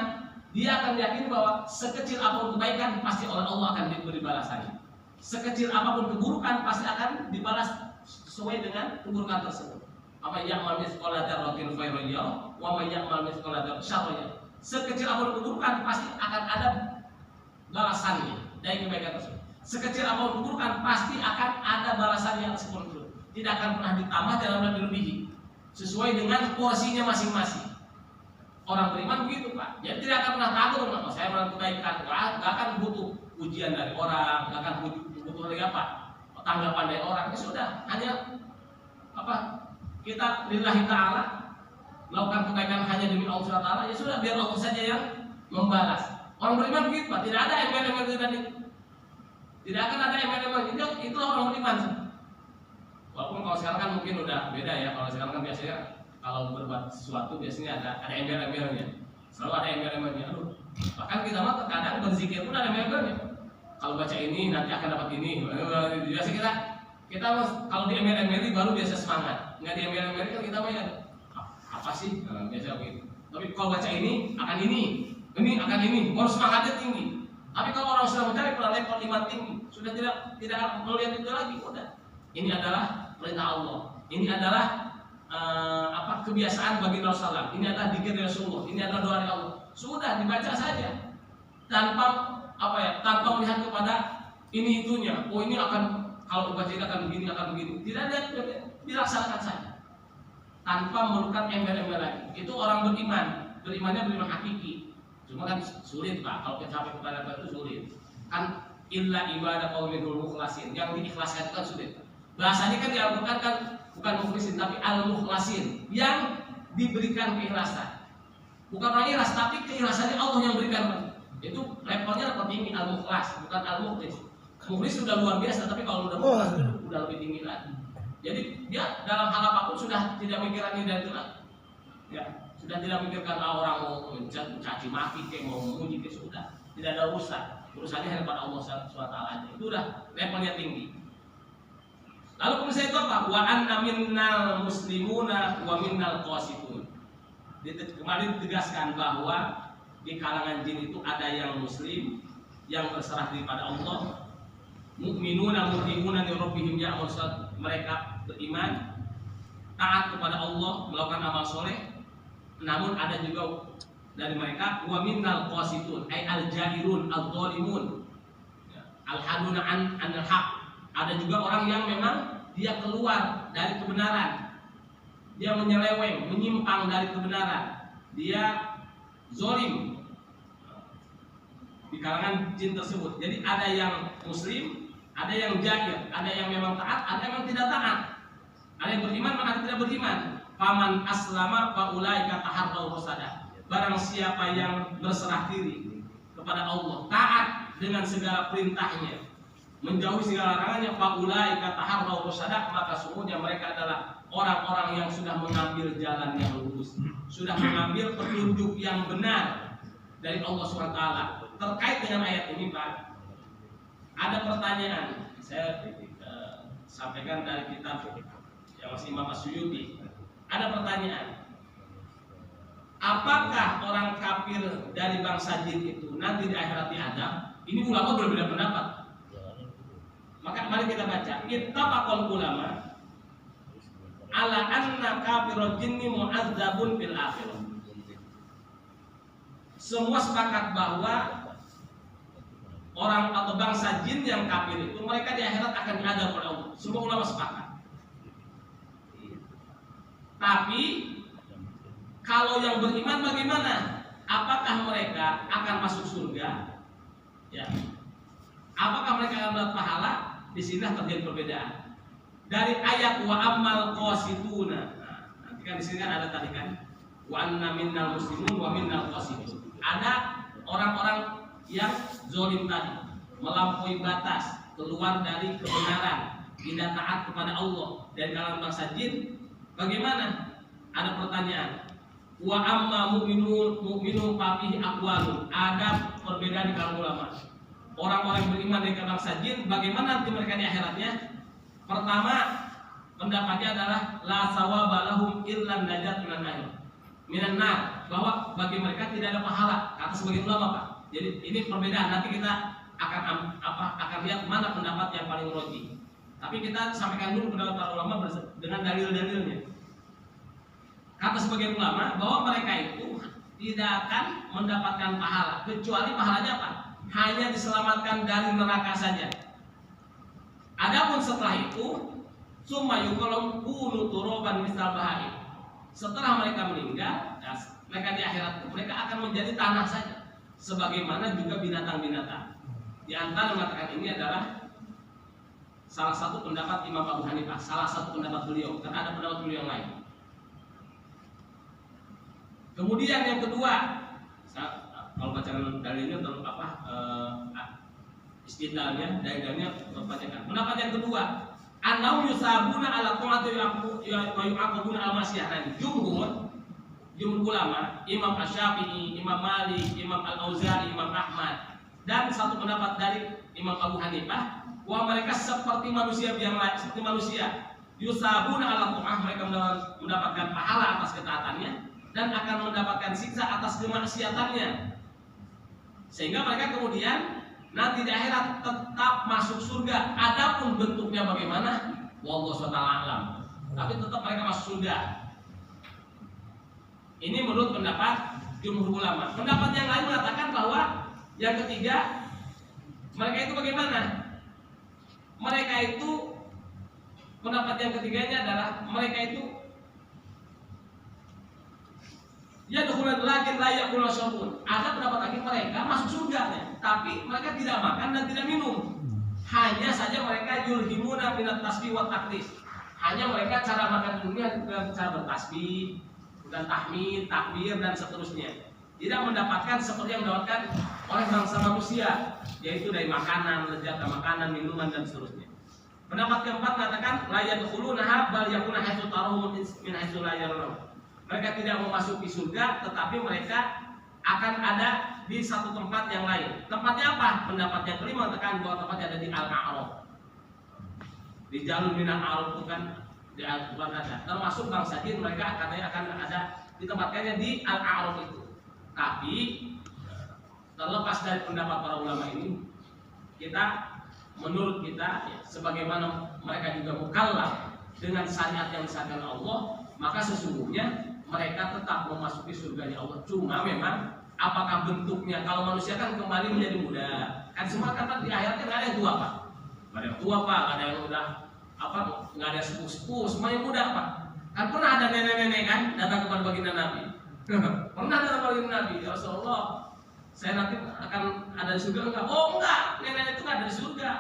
Speaker 1: dia akan yakin bahwa sekecil apapun kebaikan, pasti oleh Allah akan diberi balasannya. Sekecil apapun keburukan, pasti akan dibalas sesuai dengan keburukan tersebut. Apa ya'mal mithqala dzarratin khairan yarah, wa may ya'mal mithqala dzarratin syarran yarah. Sekecil apapun keburukan, pasti akan ada balasannya dari kebaikan tersebut. Sekecil apapun keburukan, pasti akan ada balasannya seperti itu. Tidak akan pernah ditambah dalam dilebihi, sesuai dengan porsinya masing-masing. Orang beriman begitu Pak. Jadi tidak akan pernah takut, saya melakukan kebaikan. Nggak akan butuh ujian dari orang, nggak akan butuh dari tanggapan dari orang. Ya sudah, hanya kita lillahi ta'ala melakukan kebaikan hanya demi Allah SWT. Ya sudah, biar Allah saja yang membalas. Orang beriman begitu Pak. Tidak ada embel-embel tadi. Tidak akan ada embel-embel. Itulah orang beriman. Walaupun kalau sekarang kan mungkin udah beda ya. Kalau sekarang kan biasanya kalau berbuat sesuatu biasanya ada embel-embelnya. Selalu ada embel-embelnya. Aduh, bahkan kita mah terkadang berzikir pun ada embel-embelnya. Kalau baca ini nanti akan dapat ini. Biasa kita kalau di embel-embeli baru biasa semangat. Nggak di embel-embeli kan kita mah ya apa sih? Biasa begitu. Tapi kalau baca ini akan ini akan ini, baru semangatnya tinggi. Tapi kalau orang sudah mencari pada level iman tinggi, sudah tidak melihat itu lagi, udah. Ini adalah perintah Allah. Ini adalah kebiasaan bagi Rasulullah. Ini adalah zikir Rasulullah. Ini adalah doa Allah. Sudah dibaca saja tanpa tanpa melihat kepada ini itunya. Oh ini akan kalau dibaca ini akan begini. Tidak lihat, dilaksanakan saja tanpa memerlukan embel-embel lagi. Itu orang beriman. Berimannya beriman hakiki. Cuma kan sulit Pak, kalau kita sampai kepada itu sulit. Kan illa ibadah qaumul mukhlasin, yang diikhlaskan itu kan sulit. Bahasanya kan di Al-Qur'an kan bukan mukhlasin tapi al-mukhlasin, yang diberikan keikhlasan. Bukan orang ikhlas tapi keikhlasannya Allah yang berikan. Itu levelnya lebih tinggi, al-mukhlas, bukan al-mukhlis. Mukhlis sudah luar biasa, tapi kalau udah mukhlas udah lebih tinggi lagi. Jadi dia dalam hal apapun sudah tidak mikirkan ini dan itu lagi. Ya. Sudah tidak memikirkan orang mau mencaci maki, mau memuji, sudah tidak ada urusannya hanya pada Allah SWT aja. Itu udah levelnya tinggi. Lalu kemudian itu apa? Wa anna minnal muslimuna wa minnal qasitun. Kemarin ditegaskan bahwa di kalangan jin itu ada yang muslim, yang berserah diri pada Allah, mukminuna mutimuna li rabbihim ya'malun, mereka beriman, taat kepada Allah, melakukan amal soleh. Namun ada juga dari mereka wa minnal qasitun ay al-jairun al-zalimun al-haduna anil haq. Ada juga orang yang memang dia keluar dari kebenaran, dia menyeleweng, menyimpang dari kebenaran, dia zalim di kalangan jin tersebut. Jadi ada yang muslim, ada yang jair, ada yang memang taat, ada yang tidak taat, ada yang beriman, ada yang tidak beriman. Faman aslama faulaika taharrau rusada. Barang siapa yang berserah diri kepada Allah, taat dengan segala perintahnya, menjauhi segala larangannya, faulaika taharrau rusada, maka sungguhnya mereka adalah orang-orang yang sudah mengambil jalan yang lurus, sudah mengambil petunjuk yang benar dari Allah SWT. Terkait dengan ayat ini Pak, ada pertanyaan saya sampaikan dari kitab yang masih Imam As-Suyuti. Ada pertanyaan, apakah orang kafir dari bangsa jin itu nanti di akhirat diadab? Ini ulama berbeda pendapat. Maka mari kita baca. Ittafaqal ulama ala anna kafirul jinni mu'adzabun fil akhirah. Semua sepakat bahwa orang atau bangsa jin yang kafir itu mereka di akhirat akan diadab oleh Allah. Semua ulama sepakat. Tapi kalau yang beriman bagaimana? Apakah mereka akan masuk surga? Ya. Apakah mereka akan mendapat pahala? Di sini terjadi perbedaan. Dari ayat wa ammal qasituna. Nanti kan di sini kan ada tadi kan wa anna minnal muslimun wa minnal qasitun. Ada orang-orang yang zalim tadi, melampaui batas, keluar dari kebenaran, tidak taat kepada Allah. Dari kalangan bangsa jin. Bagaimana? Ada pertanyaan. Wa amma mu'minun fabihi aqwalun. Ada perbedaan di kalangan ulama. Orang-orang yang beriman dari bangsa jin, bagaimana nanti mereka di akhiratnya? Pertama, pendapatnya adalah la sawaba lahum illa najat minan nar, bahwa bagi mereka tidak ada pahala, kata sebagian ulama Pak. Jadi ini perbedaan. Nanti kita akan lihat mana pendapat yang paling rajih. Tapi kita sampaikan dulu pendapat para ulama dengan dalil-dalilnya. Kata sebagian ulama bahwa mereka itu tidak akan mendapatkan pahala, kecuali pahalanya apa? Hanya diselamatkan dari neraka saja. Adapun setelah itu, summa yuqalu kunu turoban misal bahaya. Setelah mereka meninggal, mereka di akhirat mereka akan menjadi tanah saja, sebagaimana juga binatang-binatang. Di antara mengatakan ini adalah salah satu pendapat Imam Abu Hanifah, salah satu pendapat beliau, karena ada pendapat beliau yang lain. Kemudian yang kedua, kalau baca dalilnya Istidlalnya, dalilnya mempertanyakan. Pendapat yang kedua, annahum yusabuna ala qawati wa yu'aqabuna al masyiyah. Jumhur ulama, Imam Asy-Syafi'i, Imam Malik, Imam Al-Auza'i, Imam Ahmad, dan satu pendapat dari Imam Abu Hanifah, bahwa mereka seperti manusia yang lain, seperti manusia. Yusabuna ala ta'ah, mereka mendapatkan pahala atas ketaatannya dan akan mendapatkan siksa atas kemaksiatannya. Sehingga mereka kemudian nanti di akhirat tetap masuk surga. Adapun bentuknya bagaimana? Wallahu ta'ala alam. Tapi tetap mereka masuk surga. Ini menurut pendapat jumhur ulama. Pendapat yang lain mengatakan bahwa yang ketiga, mereka itu bagaimana? Mereka itu, pendapat yang ketiganya adalah mereka itu yadkhulul lakin la ya'kulu syarabun. Ada pendapat lagi mereka masuk surga, tapi mereka tidak makan dan tidak minum. Hanya saja mereka yulhimuna minat tasbih wa takbir. Hanya mereka cara makan minumnya dengan cara bertasbih dan tahmid, takbir dan seterusnya. Tidak mendapatkan seperti yang mendapatkan oleh bangsa manusia, yaitu dari makanan, lezat makanan, minuman dan seterusnya. Pendapat keempat mengatakan la yadkhulunaha bal yakuna haitsu tarahum min haitsu la yarawun. Mereka tidak memasuki surga, tetapi mereka akan ada di satu tempat yang lain. Tempatnya apa? Pendapat yang kelima mengatakan bahwa tempatnya ada di Al-A'raf. Di jalur minal A'raf itu kan di Al-Quran ada. Termasuk bangsa jin, mereka katanya akan ada ditempatkannya di Al-A'raf itu. Tapi terlepas dari pendapat para ulama ini, menurut kita, sebagaimana mereka juga mukallaf dengan syariat yang disahkan Allah, maka sesungguhnya mereka tetap memasuki surganya Allah. Cuma memang apakah bentuknya, kalau manusia kan kembali menjadi muda, kan semua kan di akhiratnya nggak ada yang tua Pak, nggak ada yang tua Pak, nggak ada yang udah nggak ada sepuh-sepuh, semuanya muda Pak. Kan pernah ada nenek-nenek kan datang kepada baginda Nabi. Pernah datang kepada baginda Nabi, ya Rasulullah, saya nanti akan ada di surga enggak? Oh enggak, nenek itu nggak ada di surga.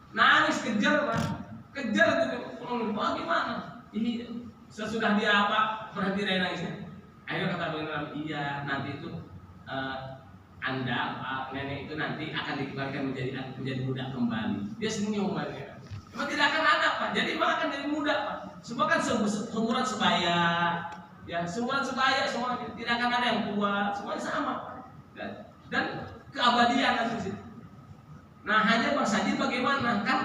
Speaker 1: Nangis, kejar Pak, kejar itu. Oh gimana? Sesudah dia berhenti dari nangisnya. Akhirnya kata baginda Nabi, iya nanti itu Anda, nenek itu nanti akan dikembalikan menjadi muda kembali. Dia senyum Pak. Cuma tidak akan ada Pak, jadi memang akan jadi muda Pak. Semua kan seumuran sebaya, ya seumuran sebaya semuanya. Tidak akan ada yang tua, semuanya sama. Dan keabadian kan di situ. Nah hanya bangsa jin bagaimana kan?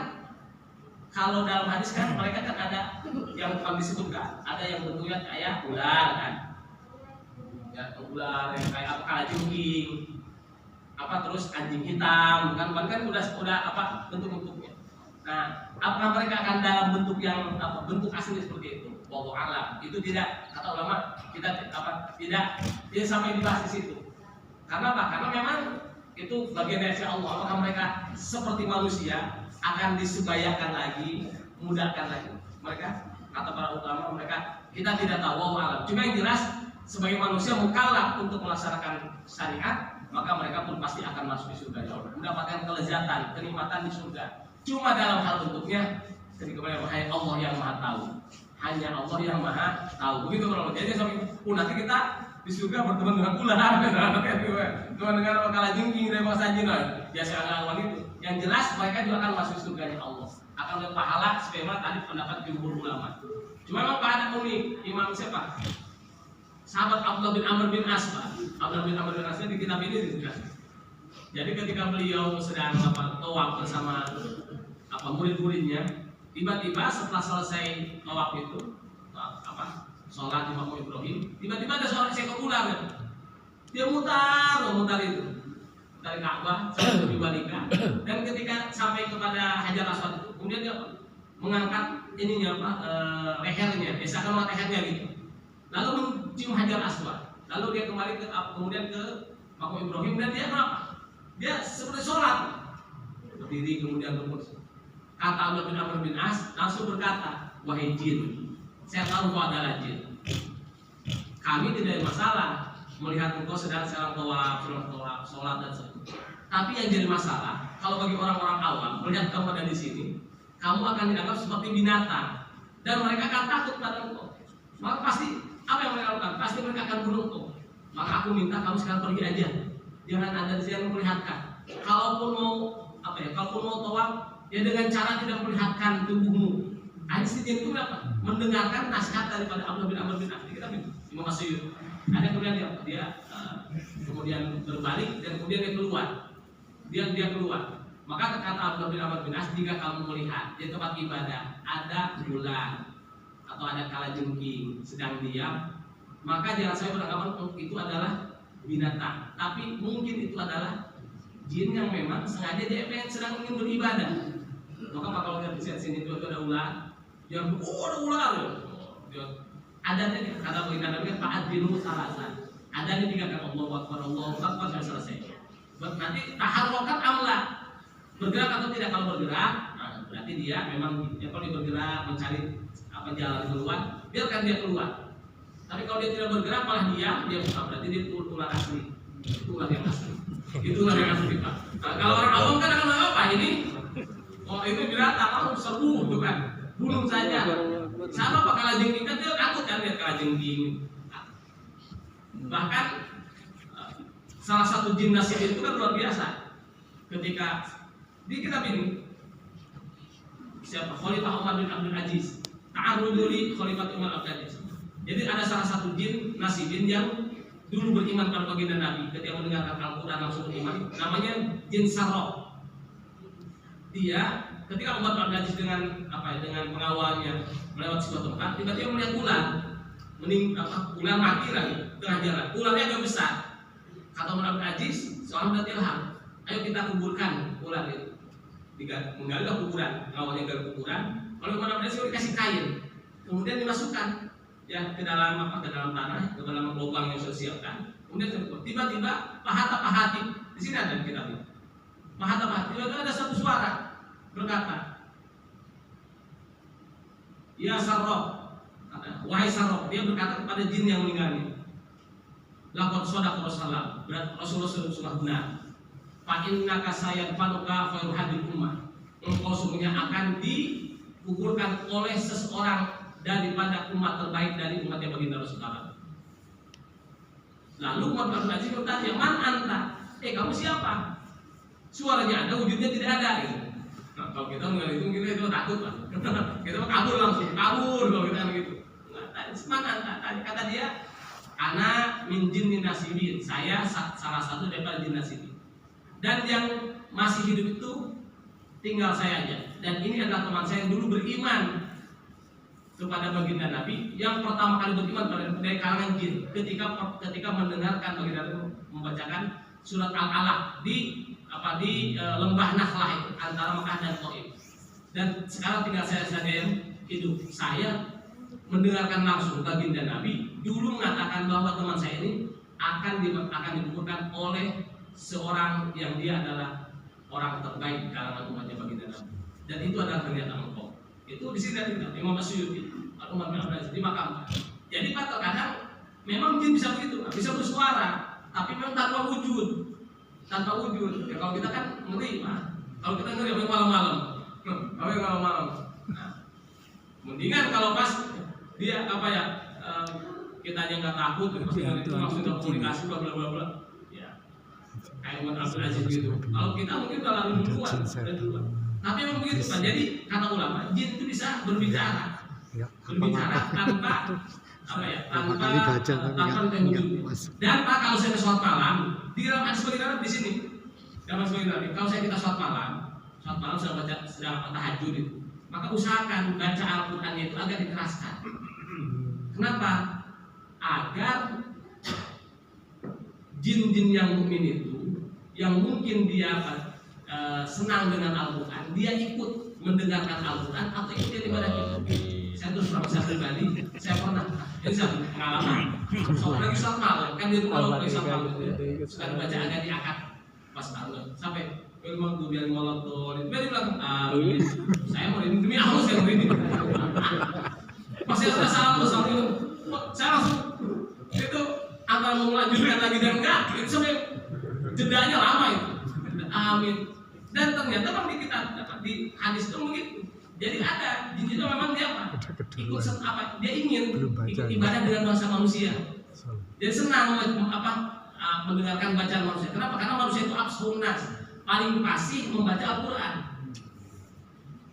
Speaker 1: Kalau dalam hadis kan mereka kan ada yang bukan disebutkan, ada yang bentuknya kayak ular kan, ya ular yang kayak kalajengking, terus anjing hitam, kan udah bentuk-bentuknya. Nah, apakah mereka akan dalam bentuk yang bentuk asli seperti itu? Wallahu a'lam. Itu tidak, kata ulama, tidak sampai dibahas di situ. Karena apa? Karena memang itu bagian dari Allah. Apakah mereka seperti manusia akan disebayakan lagi, mudahkan lagi? Mereka, kata para ulama, kita tidak tahu. Wallahu a'lam. Cuma yang jelas, sebagai manusia mukallaf untuk melaksanakan syariat, maka mereka pun pasti akan masuk di surga Allah, mendapatkan kelezatan, kenikmatan di surga. Cuma dalam hal bentuknya, ketika hanya Allah yang maha tahu, hanya Allah yang maha tahu. Begitu kalau jadi sampai nanti kita di surga berteman dengan ular, teman dengan kalajengking dari bangsa jin, biasa awan itu. Yang jelas mereka juga akan masuk surganya Allah, akan berpahala sebagaimana tadi pendapat jumhur ulama. Cuma memang ada unik Imam siapa? Sahabat Abdullah bin Amr bin As. Abdullah bin Amr bin As di kitab ini dijelaskan. Jadi ketika beliau sedang tawaf bersama murid-muridnya, tiba-tiba setelah selesai tawaf itu, sholat di makam Ibrahim, tiba-tiba ada seorang seekor ular. Dia mutar itu dari Ka'bah sampai ke Balika, dan ketika sampai kepada Hajar Aswad itu, kemudian dia mengangkat lehernya, biasakan lehernya gitu, lalu mencium Hajar Aswad, lalu dia kembali kemudian ke makam Ibrahim, dan dia kenapa? Dia seperti sholat, berdiri kemudian berkursi. Kata Abdullah bin Amr bin As langsung berkata, wahai jin, saya tahu kau adalah jin. Kami tidak ada masalah melihat engkau sedang tawaf, sholat dan sebagainya. Tapi yang jadi masalah, kalau bagi orang-orang awam melihat kamu ada di sini, kamu akan dianggap seperti binatang, dan mereka akan takut pada engkau. Maka pasti apa yang mereka lakukan? Pasti mereka akan bunuh engkau. Maka aku minta kamu sekarang pergi aja. Jangan ada di sini yang memperlihatkan. Kalaupun mau apa ya, kalau mau tawaf ya dengan cara tidak memperlihatkan tubuhmu. Hadis itu apa? Mendengarkan nasihat daripada Abdullah bin Amr bin As. Kita Imam Asy'ari. Ada kemudian dia kemudian berbalik dan kemudian dia keluar. Dia keluar. Maka kata Abdullah bin Amr bin As, jika kamu melihat di tempat ibadah ada bulan atau ada kalajengking sedang diam, maka jangan saya beranggapan itu adalah binatang, tapi mungkin itu adalah jin yang memang sengaja dia sedang ingin beribadah. Maka kalau kita lihat sini itu ada ular, yang ada ular ya. Adanya kata baginda Nabi Pak Adinu Salasan. Adanya 3 kali Allahu Akbar sudah selesai. Nanti taharrokan amla, bergerak atau tidak. Kalau bergerak, nah, berarti dia memang ya, kalau dia bergerak mencari apa jalan keluar, biarkan dia keluar. Tapi kalau dia tidak bergerak malah diam, dia buka, berarti dia ular asli. Itu ular yang asli. Itu ular yang asli Pak. Nah, kalau orang awam kan akan apa ini? Oh itu binatang, langsung serbu, tuh kan? Bunuh saja. Sama Pak kalajengking kan dia takut kan lihat kalajengking. Bahkan salah satu jin nasib itu kan luar biasa. Ketika di kitab ini siapa? Khalifah Umar bin Abdul Aziz. Ta'arrudu li Khalifah Umar bin Abdul Aziz. Jadi ada salah satu jin nasibin yang dulu beriman pada baginda Nabi, ketika mendengarkan Al-Quran langsung beriman. Namanya jin Sarok. Dia ketika Umar bin Abdul Aziz dengan pengawalnya melewati sebuah tempat, tiba-tiba melihat ular, ular mati lagi tengah jalan. Ularnya agak besar. Kata Umar bin Abdul Aziz, seorang mendapat ilham, ayo kita kuburkan ular itu. Menggali kuburan, pengawalnya gali kuburan. Kalau Umar bin Abdul Aziz dikasih kain, kemudian dimasukkan ya ke dalam tanah, ke dalam lubang yang sudah siapkan. Kemudian tiba-tiba Pahatip di sini ada kitab ini. Pahatip tiba-tiba ada satu suara berkata, ya Sarok, wahai Sarok. Dia berkata kepada jin yang meninggalnya, laqad shadaqa Rasulullah, Rasulullah benar. Fa innaka sayadfanuka khairu hadil ummah. Engkau sungguhnya akan dikuburkan oleh seseorang daripada umat terbaik dari umatnya baginda Rasulullah. Lalu Umar bin Abdul Aziz bertanya, man anta? Kamu siapa? Suaranya ada, wujudnya tidak ada. Gitu. Nah, kalau kita menghitung kita takut lah. Kita kabur langsung, kalau kita gitu. Man anta? Kata dia, ana min jinnin nasibin. Saya salah satu daripada jin nasibin. Dan yang masih hidup itu tinggal saya aja. Dan ini adalah teman saya yang dulu beriman kepada baginda Nabi, yang pertama kali beriman dari kalangan jin ketika mendengarkan baginda Nabi membacakan surat Al-Alaq di lembah Nakhlah itu antara Mekah dan Thaif. Dan sekarang tinggal saya saja yang hidup. Saya mendengarkan langsung baginda Nabi dulu mengatakan bahwa teman saya ini akan dikuburkan oleh seorang yang dia adalah orang terbaik di kalangan umatnya baginda Nabi. Dan itu adalah kenyataan engkau. Itu di sini ada Imam Asy'ari, Umar bin Abdul Aziz dimakamkan. Jadi Pak, terkadang memang jin bisa begitu, bisa bersuara, tapi memang tanpa wujud. Ya, kalau kita kan ngeri, Pak. Kalau kita ngeri apa malam-malam. Nah, mendingan kalau pas dia kita aja nggak takut, pasti itu maksudnya komunikasi bla bla bla. Ya, kayak Umar bin Abdul Aziz gitu. Kalau kita mungkin udah lalu duluan. Tapi memang begitu Pak. Jadi kata ulama, jin itu bisa berbicara tanpa dan Pak, kalau saya sholat malam di dalam hadis baginda di sini, dalam hadis baginda kalau kita sholat malam sedang tahajud itu, maka usahakan baca Al-Qur'annya itu agak dikeraskan. Kenapa? Agar jin-jin yang mukmin itu, yang mungkin dia senang dengan Al-Quran, dia ikut mendengarkan Al-Quran atau ikut ibadah kita. Saya terus terang, saya pribadi, saya pernah jadi satu pengalaman. Soalnya lagi sholat malam, kan dia kalau lagi sholat malam suka dibaca agak diangkat pas malam sampai memang gue biar ngolotol. Dia bilang, saya mau ini demi Allah saya mau ini. Pas saya sudah salam itu, saya langsung itu antara mau melanjutkan lagi dan enggak, itu sampai jedanya lama itu. Amin. Dan ternyata memang di hadis itu begitu. Jadi ada jin itu memang dia ikut dia ingin ikut ibadah dengan bahasa manusia. Jadi senang mendengarkan bacaan manusia. Kenapa? Karena manusia itu absurnas. paling fasih membaca Al-Quran.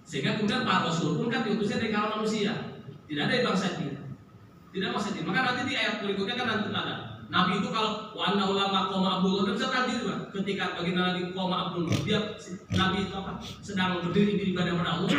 Speaker 1: Sehingga kemudian para Rasul pun kan diutusnya dari kalangan manusia, tidak ada bangsa jin, tidak bangsa jin. Maka nanti di ayat berikutnya kan nanti ada Nabi itu kalau wa anna ulama qoma Abdullah dan bisa tadi juga ketika baginda Nabi qoma Abdullah, dia Nabi itu apa? Sedang berdiri di ibadah kepada Allah.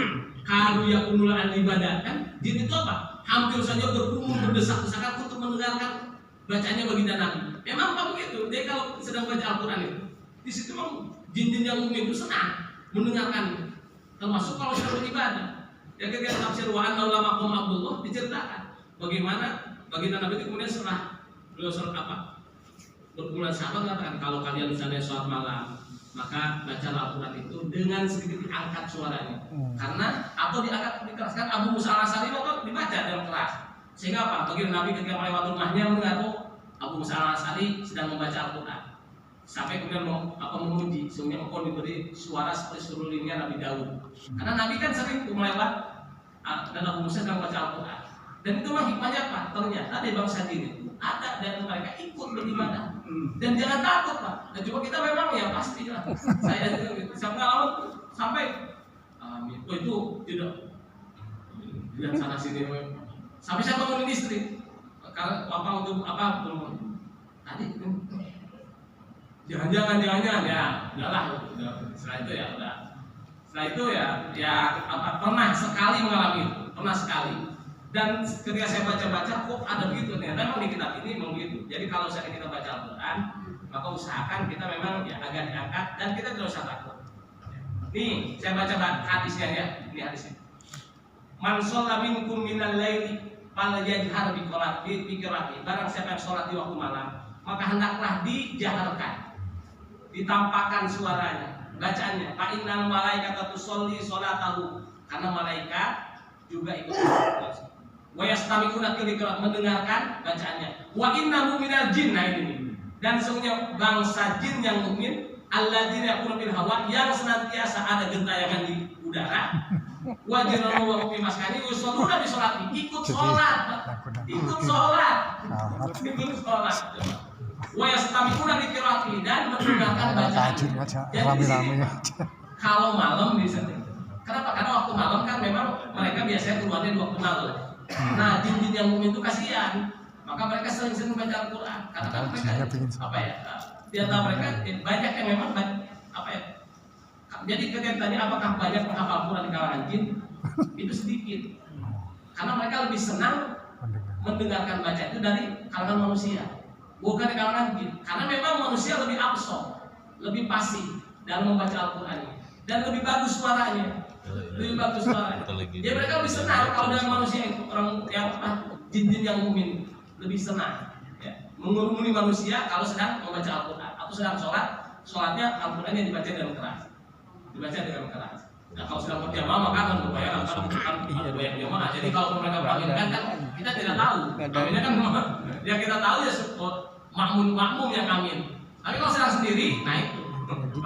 Speaker 1: Kadu yakunul an ibadah kan jin itu apa? Hampir saja berkerumun berdesak-desakan untuk mendengarkan bacanya baginda Nabi. Memang apa begitu? Dia kalau sedang baca Al-Quran itu, di situ memang jin-jin yang umum itu senang mendengarkan. Termasuk kalau sedang beribadah. Ya ketika tafsir wa anna ulama qoma Abdullah diceritakan bagaimana baginda Nabi itu kemudian setelah beliau sholat apa? Berkumpulan sahabat mengatakan kalau kalian misalnya sholat malam, maka baca Al-Quran itu dengan sedikit diangkat suaranya. Karena atau diangkat dikeraskan. Abu Musa al-Asy'ari itu dibaca dengan keras. Sehingga apa? Baginda Nabi ketika melewati rumahnya mendengar Abu Musa al-Asy'ari sedang membaca Al-Quran. Sampai kemudian memuji, sehingga engkau diberi suara seperti surulingnya Nabi Daud. Karena Nabi kan sering melewat dan Abu Musa sedang membaca Al-Quran. Dan itu mah hikmahnya apa? Ternyata di bangsa jin itu ada dan mereka ikut beribadah. Dan jangan takut Pak. Dan coba kita memang ya pasti lah. Saya juga gitu. Sampai itu tidak lihat sana sini. Sampai saya bangunin istri. Karena apa untuk apa belum tadi jangan ya udahlah. Setelah itu ya udah. Setelah itu ya pernah sekali mengalami itu, pernah sekali. Dan ketika saya baca-baca kok ada begitu, ternyata memang di kitab ini memang begitu. Jadi kalau saya kita baca Al-Quran, maka usahakan kita memang ya agak diangkat dan kita tidak usah takut. Nih saya baca hadisnya ya, ini hadisnya. Man shalla minkum minal laili falyajhar bi qiraati. Barang siapa yang sholat di waktu malam, maka hendaklah dijaharkan, ditampakkan suaranya, bacaannya. Fa innal malaikata tusolli sholatahu, karena malaikat juga ikut sholat. Wa yastami'una qiraat, mendengarkan bacaannya. Wa innahu minal jin, nah ini. Dan sesungguhnya bangsa jin yang mukmin alladzina yakunu bil hawa, yang senantiasa ada gentayangan di udara. Wa jinahu wa fi maskani yusalluna bi sholati, ikut sholat. Wa yastami'una qiraati, dan mendengarkan bacaannya. Jadi kalau malam bisa. Kenapa? Karena waktu malam kan memang mereka biasanya keluarnya di waktu malam. Nah, jin-jin yang mukmin itu kasihan, maka mereka sering-sering membaca Al-Quran. Karena kan mereka apa ya? Di antara mereka banyak yang memang apa ya? Jadi ketika tanya apakah banyak menghafal Al-Quran di kalangan jin, itu sedikit. Karena mereka lebih senang mendengarkan baca itu dari kalangan manusia, bukan di kalangan jin. Karena memang manusia lebih absor, lebih pasif dalam membaca Al-Quran, dan lebih bagus suaranya. Lebih bagus suaranya. Ya mereka lebih senang kalau dengan manusia itu, orang yang jin-jin yang mukmin lebih senang ya, mengurumuni manusia kalau sedang membaca Al-Quran atau sedang sholatnya Al-Qurannya dibaca dengan keras. Nah kalau sedang berjamaah maka akan berbayar bayar jamaah. Jadi kalau mereka mengaminkan kan kita tidak tahu. Aminnya kan yang kita tahu ya makmum yang amin. Tapi kalau sedang sendiri, nah itu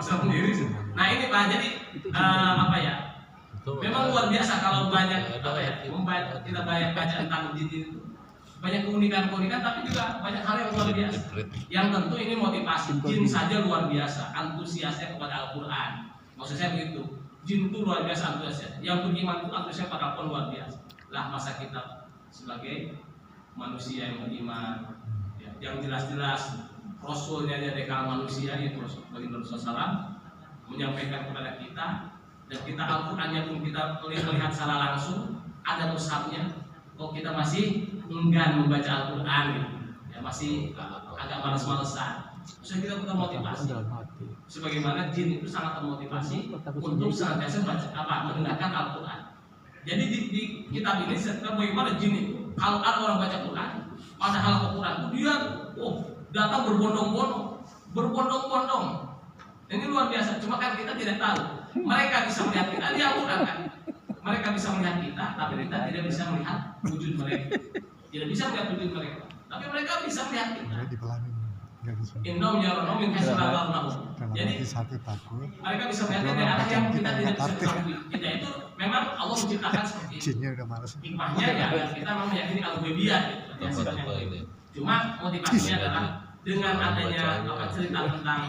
Speaker 1: sedang sendiri. Nah ini Pak, jadi apa ya? Memang luar biasa kalau banyak apa ya, kita banyak baca tentang jin itu, banyak keunikan, tapi juga banyak hal yang luar biasa. Yang tentu ini motivasi jin saja luar biasa, antusiasnya kepada Al-Quran. Maksud saya begitu, jin itu luar biasa antusiasnya. Yang beriman itu antusiasnya pada Al-Quran luar biasa. Lah masa kita sebagai manusia yang beriman, ya, yang jelas-jelas Rasulnya dari kalangan manusia itu Rasulullah SAW menyampaikan kepada kita. Dan kita Al-Qurannya pun kita melihat secara langsung, ada mushafnya, kok kita masih enggan membaca Al-Quran gitu. Ya masih agak malas-malesan. Terus kita termotivasi. Sebagaimana jin itu sangat termotivasi untuk senantiasa mendengarkan Al-Quran. Jadi di kitab ini bagaimana jin itu, kalau ada orang baca Quran, padahal Al-Quran itu dia datang berbondong-bondong. Ini luar biasa. Cuma kan kita tidak tahu. Mereka bisa melihat kita, dia bukan kan? Mereka bisa melihat kita, tapi kita tidak bisa melihat wujud mereka. Tidak bisa melihat wujud mereka, tapi mereka bisa melihat kita. Indom yaronom min hasanallahu. Jadi mereka bisa melihat dari arah yang kita tidak bisa ketahui. Kita itu memang Allah menciptakan seperti itu. Hikmahnya ya kita memang meyakini al-ghaibiyah gitu. Cuma motivasinya adalah dengan adanya cerita tentang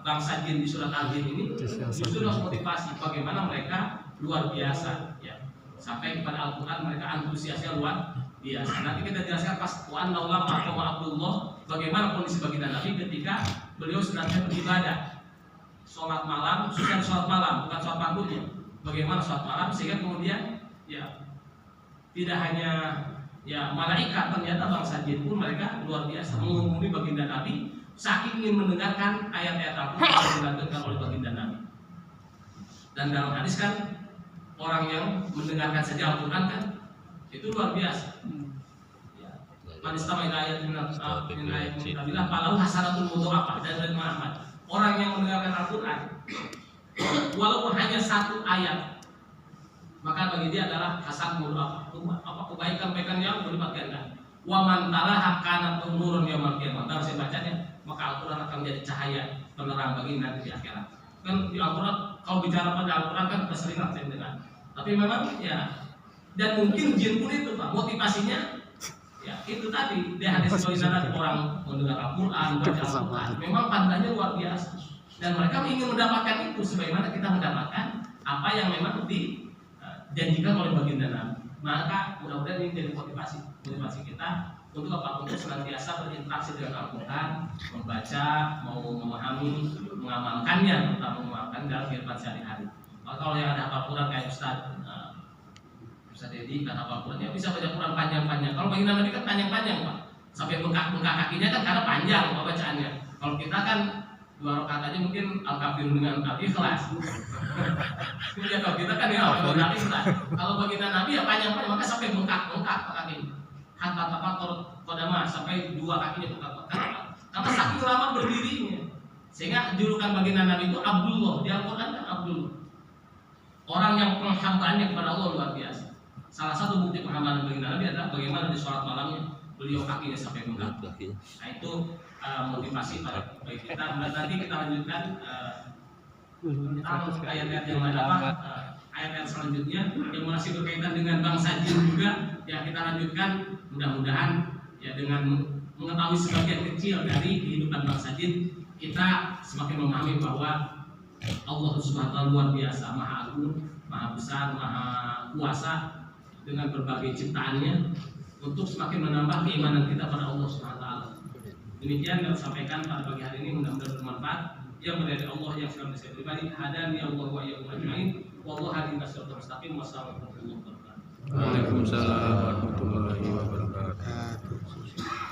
Speaker 1: bangsa jin di surat Al-Jin ini justru motivasi bagaimana mereka luar biasa ya, sampai kepada Al-Quran mereka antusiasnya luar biasa. Nanti kita jelaskan pas wa annallaha ma'ahu Abdullah bagaimana kondisi baginda Nabi ketika beliau sedang beribadah sholat malam, bukan sholat malam, bukan sholat maghribnya, bagaimana sholat malam sehingga kemudian ya tidak hanya ya malaikat, ternyata bangsa jin pun mereka luar biasa menghubungi baginda Nabi saking ingin mendengarkan ayat-ayat Al-Quran yang dilantunkan oleh baginda Nabi. Dan dalam hadis kan orang yang mendengarkan saja Al-Quran kan itu luar biasa. Manistama ayat min ayat kitabillah falahu hasanatul mudha'afah dan Muhammad. Orang yang mendengarkan Al-Quran walaupun hanya satu ayat maka bagi dia adalah hasan mudha'afah, kebaikan-kebaikan yang berlipat ganda. Wa man talaha kana nurun yaumil qiyamah. Kalau saya bacanya maka Al-Quran akan menjadi cahaya penerang bagi nanti di akhirat. Kan di Al-Quran kalau bicara pada Al-Quran kan sering saya dengar. Tapi memang ya dan mungkin jin pun itu Pak motivasinya ya itu tadi dia hadis riwayat orang mendengar Al-Quran, baca Al-Quran memang pandangnya luar biasa dan mereka ingin mendapatkan itu sebagaimana kita mendapatkan apa yang memang dijanjikan oleh baginda Nabi. Maka mudah-mudahan ini jadi motivasi kita untuk apapun itu senantiasa berinteraksi dengan Al-Quran, membaca, mau memahami, mengamalkannya, terutama mengamalkan dalam kehidupan sehari-hari. Kalau yang ada Al-Quran kayak Ustaz Dedi kan Al-Quran ya bisa baca Quran panjang-panjang. Kalau baginda Nabi kan panjang-panjang Pak, sampai bengkak-bengkak kakinya kan karena panjang bacaannya. Kalau kita kan 2 rakaat aja mungkin Al-Kafirun dengan Al-Ikhlas. Ya kalau kita kan ya Al-Ikhlas. Kalau baginda Nabi ya panjang-panjang maka sampai bengkak-bengkak kakinya. Hatta tafatur qadama sampai 2 kakinya bengkak-bengkak. Karena saking lama berdirinya. Sehingga julukan baginda Nabi itu Abdullah. Di Al-Quran kan Abdullah. Orang yang penghambaannya kepada Allah luar biasa. Salah satu bukti penghambaaan baginda Nabi adalah bagaimana di sholat malamnya beliau kakinya sampai bengkak. Nah itu motivasi bagi kita. Nanti kita lanjutkan tentang ayat-ayat yang lain ayat-ayat selanjutnya yang masih berkaitan dengan bangsa jin juga yang kita lanjutkan. Mudah-mudahan ya dengan mengetahui sebagian kecil dari kehidupan bangsa jin kita semakin memahami bahwa Allah Subhanahu wa taala luar biasa, maha agung, maha besar, maha kuasa dengan berbagai ciptaannya untuk semakin menambah keimanan kita pada Allah Subhanahu wa taala. Demikian yang saya sampaikan pada pagi hari ini, mudah-mudahan bermanfaat. Yang dari Allah yang sudah saya pribadi, hadani Allah wa iyyakum ajmain. Wallahu hadi siratal mustaqim. Wassalamualaikum warahmatullahi wabarakatuh.
Speaker 2: Waalaikumsalam warahmatullahi wabarakatuh.